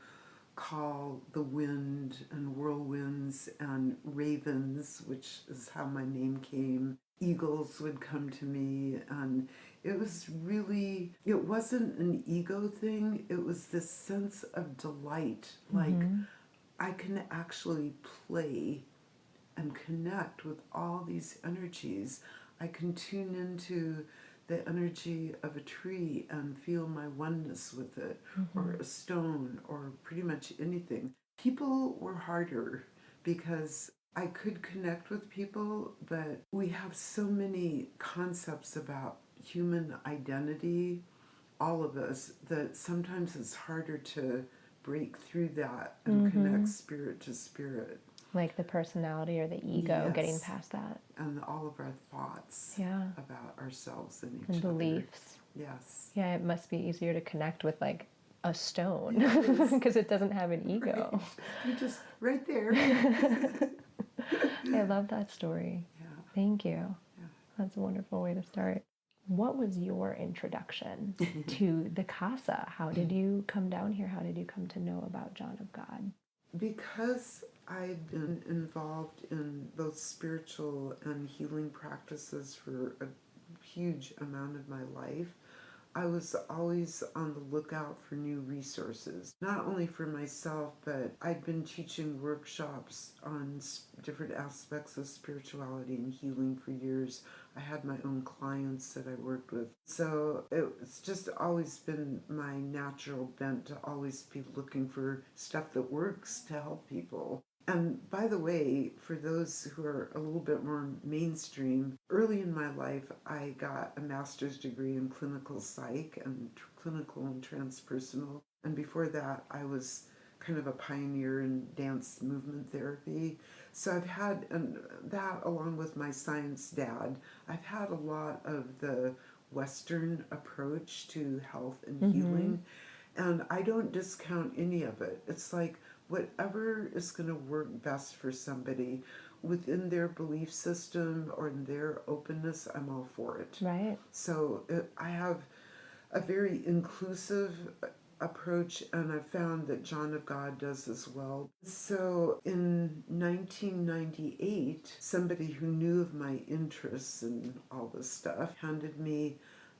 call the wind and whirlwinds and ravens, which is how my name came. Eagles would come to me, and it wasn't an ego thing, it was this sense of delight, like I can actually play and connect with all these energies. I can tune into the energy of a tree and feel my oneness with it, or a stone, or pretty much anything. People were harder because I could connect with people, but we have so many concepts about human identity, all of us, that sometimes it's harder to break through that and connect spirit to spirit. Like the personality or the ego, Yes. getting past that. And all of our thoughts about ourselves and each and other. Beliefs. Yes. Yeah, it must be easier to connect with like a stone because it doesn't have an ego. Right. You're just right there. I love that story. Yeah. Thank you. Yeah. That's a wonderful way to start. What was your introduction to the Casa? How did you come down here? How did you come to know about John of God? Because I'd been involved in both spiritual and healing practices for a huge amount of my life, I was always on the lookout for new resources, not only for myself, but I'd been teaching workshops on different aspects of spirituality and healing for years. I had my own clients that I worked with. So it's just always been my natural bent to always be looking for stuff that works to help people. And by the way, for those who are a little bit more mainstream, early in my life, I got a master's degree in clinical psych and clinical and transpersonal. And before that, I was kind of a pioneer in dance movement therapy. So I've had, and that along with my science dad, I've had a lot of the Western approach to health and healing. And I don't discount any of it. It's like, whatever is going to work best for somebody within their belief system or in their openness, I'm all for it. Right. So I have a very inclusive approach, and I've found that John of God does as well. So in 1998, somebody who knew of my interests and all this stuff handed me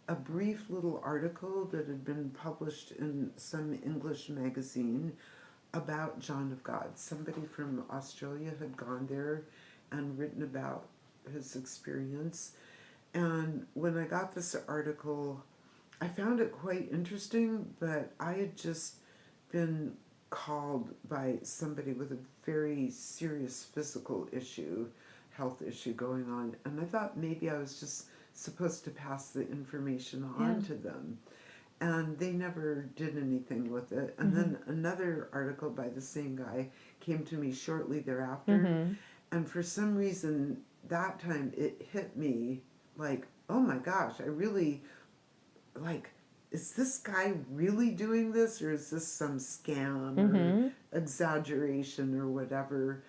a brief little article that had been published in some English magazine about John of God. Somebody from Australia had gone there and written about his experience. And when I got this article, I found it quite interesting, but I had just been called by somebody with a very serious physical issue, health issue going on. And I thought maybe I was just supposed to pass the information on to them. And they never did anything with it. And then another article by the same guy came to me shortly thereafter. And for some reason, that time it hit me like, oh my gosh, I really, like, is this guy really doing this? Or is this some scam or exaggeration or whatever?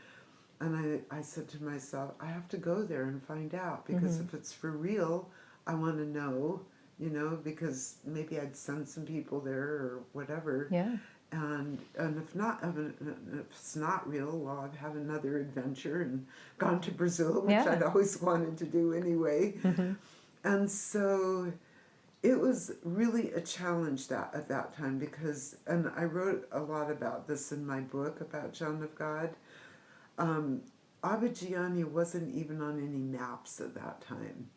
And I said to myself, I have to go there and find out. Because if it's for real, I want to know. You know, because maybe I'd send some people there or whatever. Yeah. And if it's not real, well, I've had another adventure and gone to Brazil, which I'd always wanted to do anyway. And so it was really a challenge at that time because, and I wrote a lot about this in my book about John of God. Abidjan wasn't even on any maps at that time.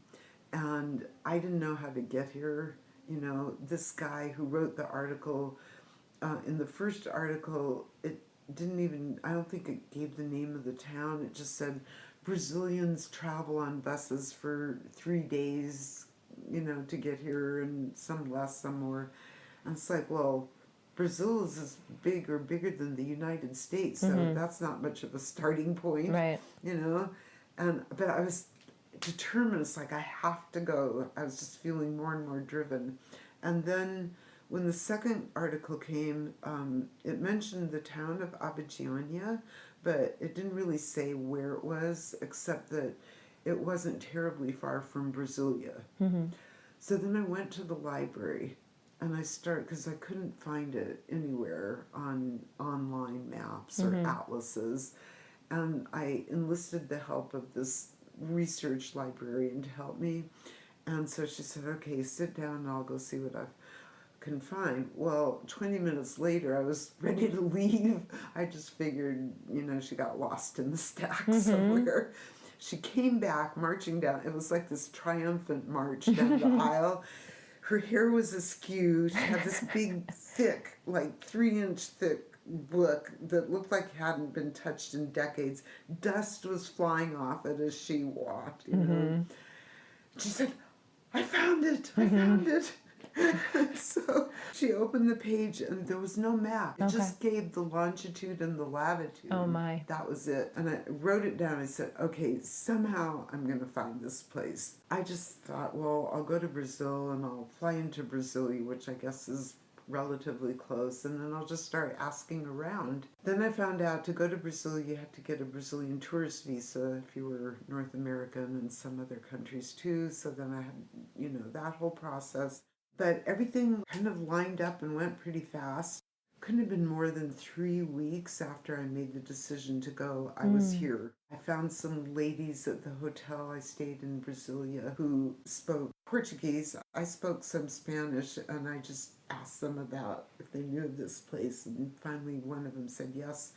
And I didn't know how to get here. You know, this guy who wrote the article, in the first article, it didn't even, I don't think it gave the name of the town. It just said, Brazilians travel on buses for 3 days, you know, to get here, and some less, some more. And it's like, well, Brazil is as big or bigger than the United States, so that's not much of a starting point, right? You know? But I was determined. It's like I have to go. I was just feeling more and more driven. And then when the second article came, it mentioned the town of Abidjan, but it didn't really say where it was, except that it wasn't terribly far from Brasilia. So then I went to the library and I started, because I couldn't find it anywhere on online maps or atlases, and I enlisted the help of this research librarian to help me. And so she said, okay, sit down and I'll go see what I can find. Well, 20 minutes later, I was ready to leave. I just figured, you know, she got lost in the stack somewhere. She came back marching down. It was like this triumphant march down the aisle. Her hair was askew. She had this big, thick, like 3-inch thick book that looked like it hadn't been touched in decades. Dust was flying off it as she walked, you know. She said, I found it. I found it. So she opened the page and there was no map. It just gave the longitude and the latitude. Oh my. That was it. And I wrote it down. I said, okay, somehow I'm going to find this place. I just thought, well, I'll go to Brazil and I'll fly into Brasilia, which I guess is relatively close, and then I'll just start asking around. Then I found out to go to Brazil you had to get a Brazilian tourist visa if you were North American, and some other countries too. So then I had, that whole process. But everything kind of lined up and went pretty fast. Couldn't have been more than 3 weeks after I made the decision to go. I was here. I found some ladies at the hotel I stayed in Brasilia who spoke Portuguese. I spoke some Spanish, and I just asked them about if they knew of this place. And finally one of them said, yes,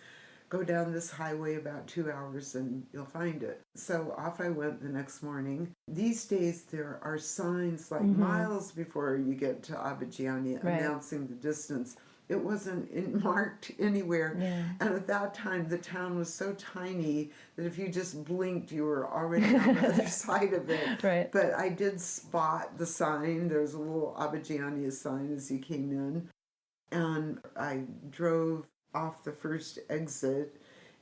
go down this highway about 2 hours and you'll find it. So off I went the next morning. These days there are signs like miles before you get to Abidjan announcing the distance. It wasn't marked anywhere. Yeah. And at that time, the town was so tiny that if you just blinked, you were already on the other side of it. Right. But I did spot the sign. There was a little Abidjan sign as you came in. And I drove off the first exit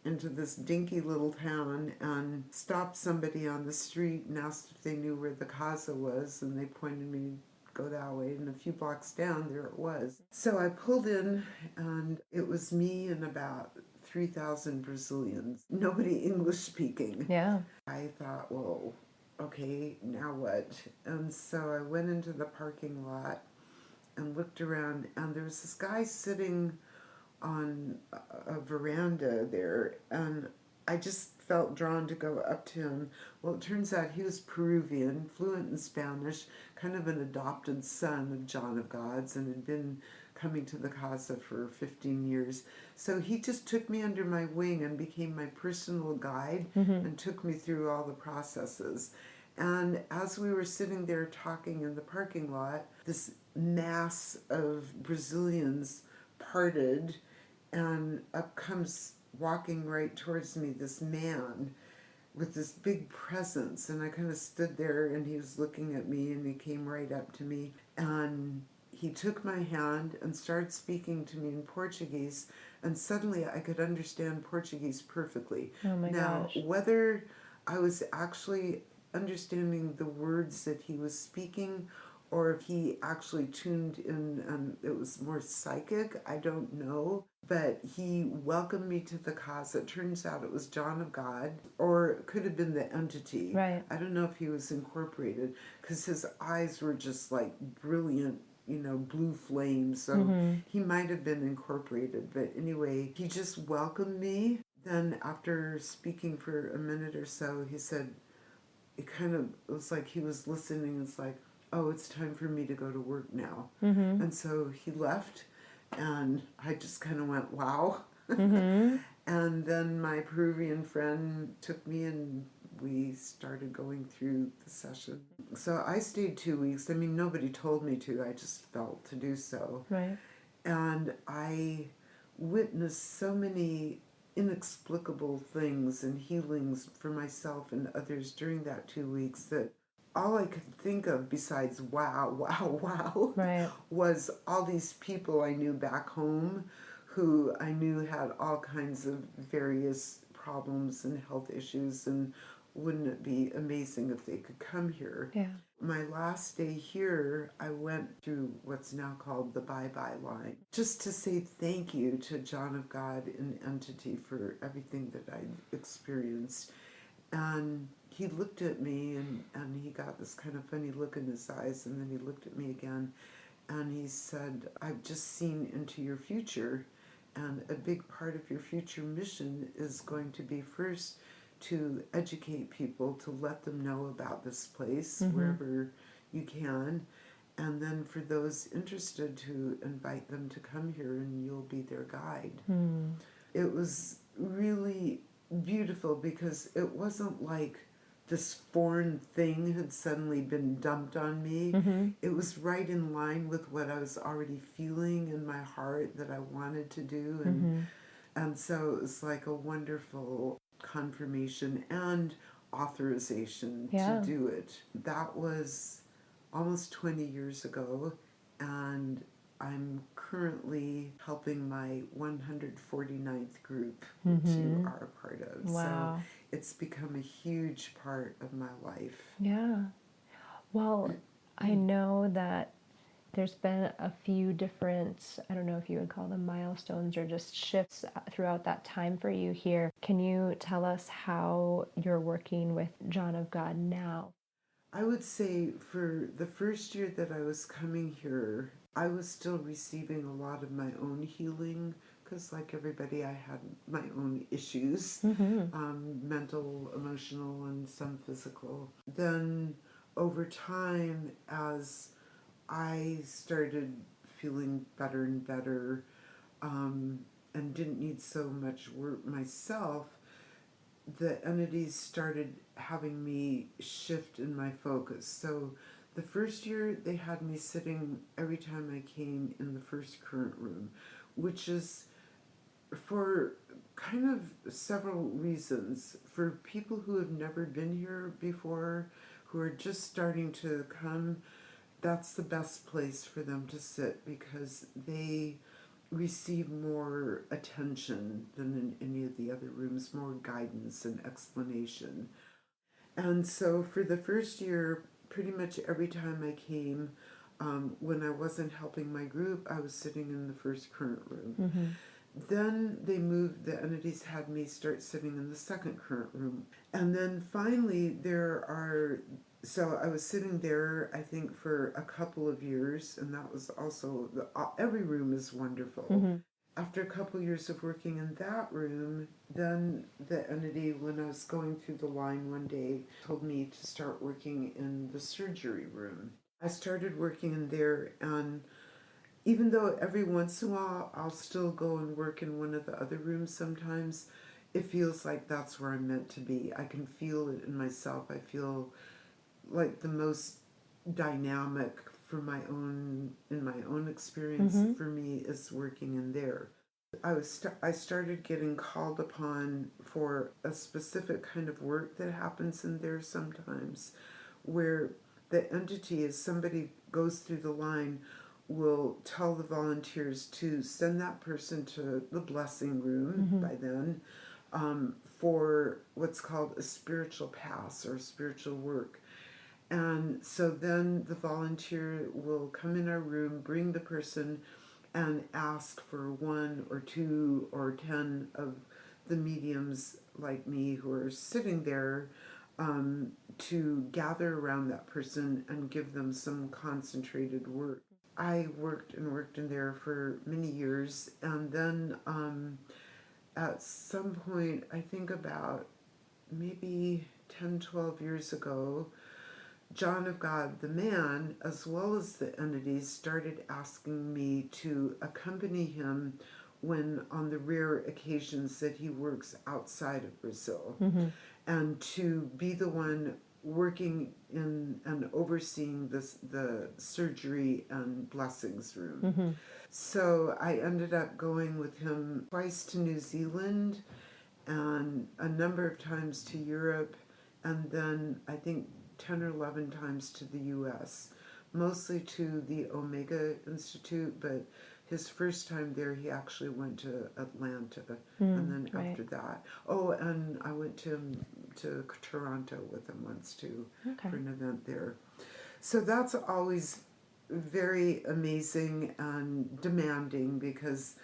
into this dinky little town and stopped somebody on the street and asked if they knew where the casa was. And they pointed me go that way, and a few blocks down there it was. So I pulled in, and it was me and about 3,000 Brazilians, nobody English speaking. Yeah. I thought, well, okay, now what? And so I went into the parking lot and looked around, and there was this guy sitting on a veranda there, and I just felt drawn to go up to him. Well, it turns out he was Peruvian, fluent in Spanish, kind of an adopted son of John of God's, and had been coming to the casa for 15 years. So he just took me under my wing and became my personal guide and took me through all the processes. And as we were sitting there talking in the parking lot, this mass of Brazilians parted, and up comes walking right towards me this man with this big presence, and I kind of stood there, and he was looking at me, and he came right up to me, and he took my hand and started speaking to me in Portuguese, and suddenly I could understand Portuguese perfectly. Oh my gosh. Now, whether I was actually understanding the words that he was speaking or if he actually tuned in and it was more psychic, I don't know. But he welcomed me to the casa. It turns out it was John of God, or it could have been the entity. Right. I don't know if he was incorporated, because his eyes were just like brilliant, blue flames. So he might have been incorporated. But anyway, he just welcomed me. Then after speaking for a minute or so, he said, it was like he was listening. It's like, oh, it's time for me to go to work now. And so he left, and I just kind of went, wow. And then my Peruvian friend took me, and we started going through the session. So I stayed 2 weeks. I mean, nobody told me to. I just felt to do so. Right. And I witnessed so many inexplicable things and healings for myself and others during that 2 weeks that all I could think of besides wow, right, was all these people I knew back home who I knew had all kinds of various problems and health issues, and wouldn't it be amazing if they could come here? Yeah. My last day here, I went through what's now called the bye-bye line, just to say thank you to John of God and entity for everything that I'd experienced. And he looked at me, and he got this kind of funny look in his eyes, and then he looked at me again, and he said, I've just seen into your future, and a big part of your future mission is going to be first to educate people, to let them know about this place wherever you can, and then for those interested to invite them to come here, and you'll be their guide. It was really beautiful because it wasn't like this foreign thing had suddenly been dumped on me. It was right in line with what I was already feeling in my heart that I wanted to do, and so it was like a wonderful confirmation and authorization to do it. That was almost 20 years ago, and I'm currently helping my 149th group, which you are a part of. Wow. So it's become a huge part of my life. Yeah. Well, I know that there's been a few different, I don't know if you would call them milestones or just shifts throughout that time for you here. Can you tell us how you're working with John of God now? I would say for the first year that I was coming here, I was still receiving a lot of my own healing because, like everybody, I had my own issues, mental, emotional, and some physical. Then over time, as I started feeling better and better, and didn't need so much work myself, the entities started having me shift in my focus. So the first year they had me sitting every time I came in the first current room, which is for kind of several reasons. For people who have never been here before, who are just starting to come, that's the best place for them to sit because they receive more attention than in any of the other rooms, more guidance and explanation. And so for the first year, pretty much every time I came, when I wasn't helping my group, I was sitting in the first current room. Then they moved, the entities had me start sitting in the second current room. And then finally so I was sitting there, I think, for a couple of years, and that was also, every room is wonderful. After a couple of years of working in that room, then the entity, when I was going through the line one day, told me to start working in the surgery room. I started working in there, and even though every once in a while I'll still go and work in one of the other rooms sometimes, it feels like that's where I'm meant to be. I can feel it in myself. I feel like the most dynamic in my own experience for me is working in there. I started getting called upon for a specific kind of work that happens in there sometimes, where the entity, as somebody goes through the line, will tell the volunteers to send that person to the blessing room by then for what's called a spiritual pass or spiritual work. And so then the volunteer will come in our room, bring the person, and ask for 1 or 2 or 10 of the mediums like me who are sitting there to gather around that person and give them some concentrated work. I worked in there for many years, and then at some point, I think about maybe 10, 12 years ago, John of God, the man, as well as the entities, started asking me to accompany him when on the rare occasions that he works outside of Brazil, and to be the one working in and overseeing the surgery and blessings room. So I ended up going with him twice to New Zealand and a number of times to Europe, and then I think 10 or 11 times to the U.S., mostly to the Omega Institute, but his first time there, he actually went to Atlanta, and then after that. Oh, and I went to Toronto with him once, too, for an event there. So that's always very amazing and demanding because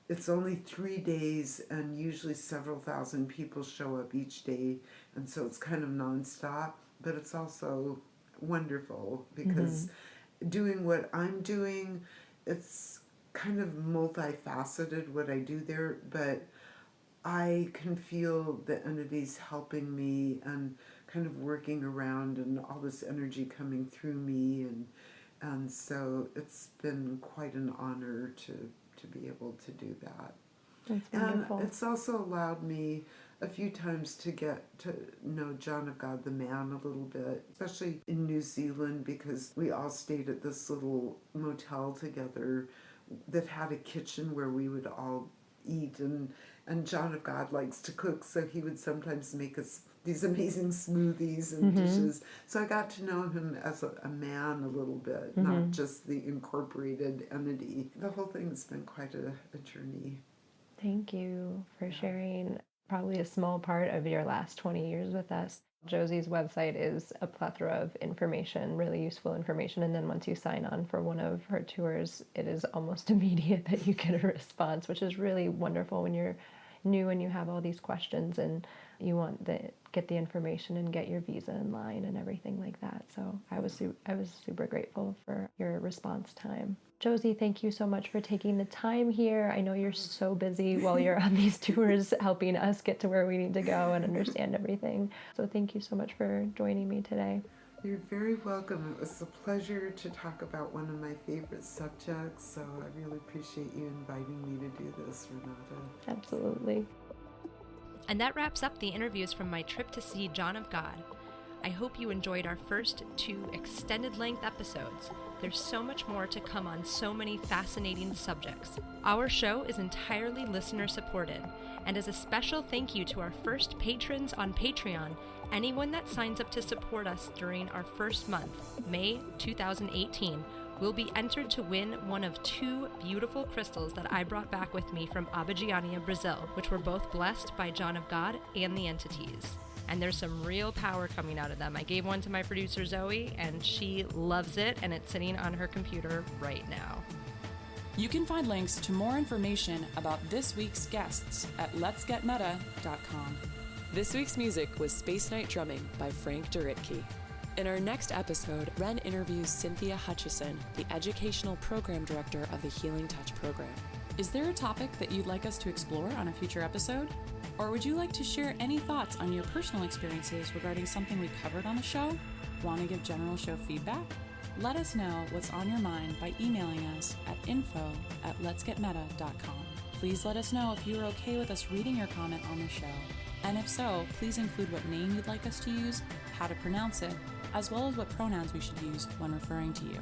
it's only 3 days and usually several thousand people show up each day, and so it's kind of nonstop, but it's also wonderful because doing what I'm doing, it's kind of multifaceted what I do there, but I can feel the entities helping me and kind of working around and all this energy coming through me, and so it's been quite an honor to be able to do that. That's wonderful. And it's also allowed me a few times to get to know John of God, the man, a little bit, especially in New Zealand, because we all stayed at this little motel together that had a kitchen where we would all eat, and John of God likes to cook, so he would sometimes make us these amazing smoothies and dishes. So I got to know him as a man a little bit, not just the incorporated entity. The whole thing's been quite a journey. Thank you for sharing probably a small part of your last 20 years with us. Josie's website is a plethora of information, really useful information. And then once you sign on for one of her tours, it is almost immediate that you get a response, which is really wonderful when you're new and you have all these questions and you want to get the information and get your visa in line and everything like that. So I was super grateful for your response time. Josie, thank you so much for taking the time here. I know you're so busy while you're on these tours helping us get to where we need to go and understand everything. So thank you so much for joining me today. You're very welcome. It was a pleasure to talk about one of my favorite subjects, so I really appreciate you inviting me to do this, Renata. Absolutely. And that wraps up the interviews from my trip to see John of God. I hope you enjoyed our first 2 extended-length episodes. There's so much more to come on so many fascinating subjects. Our show is entirely listener-supported, and as a special thank you to our first patrons on Patreon, anyone that signs up to support us during our first month, May 2018, will be entered to win one of 2 beautiful crystals that I brought back with me from Abidjania, Brazil, which were both blessed by John of God and the entities. And there's some real power coming out of them. I gave one to my producer Zoe, and she loves it, and it's sitting on her computer right now. You can find links to more information about this week's guests at letsgetmeta.com. This week's music was Space Night Drumming by Frank Duritke. In our next episode, Ren interviews Cynthia Hutchison, the Educational Program Director of the Healing Touch program. Is there a topic that you'd like us to explore on a future episode? Or would you like to share any thoughts on your personal experiences regarding something we covered on the show? Want to give general show feedback? Let us know what's on your mind by emailing us at info@letsgetmeta.com. Please let us know if you're okay with us reading your comment on the show. And if so, please include what name you'd like us to use, how to pronounce it, as well as what pronouns we should use when referring to you.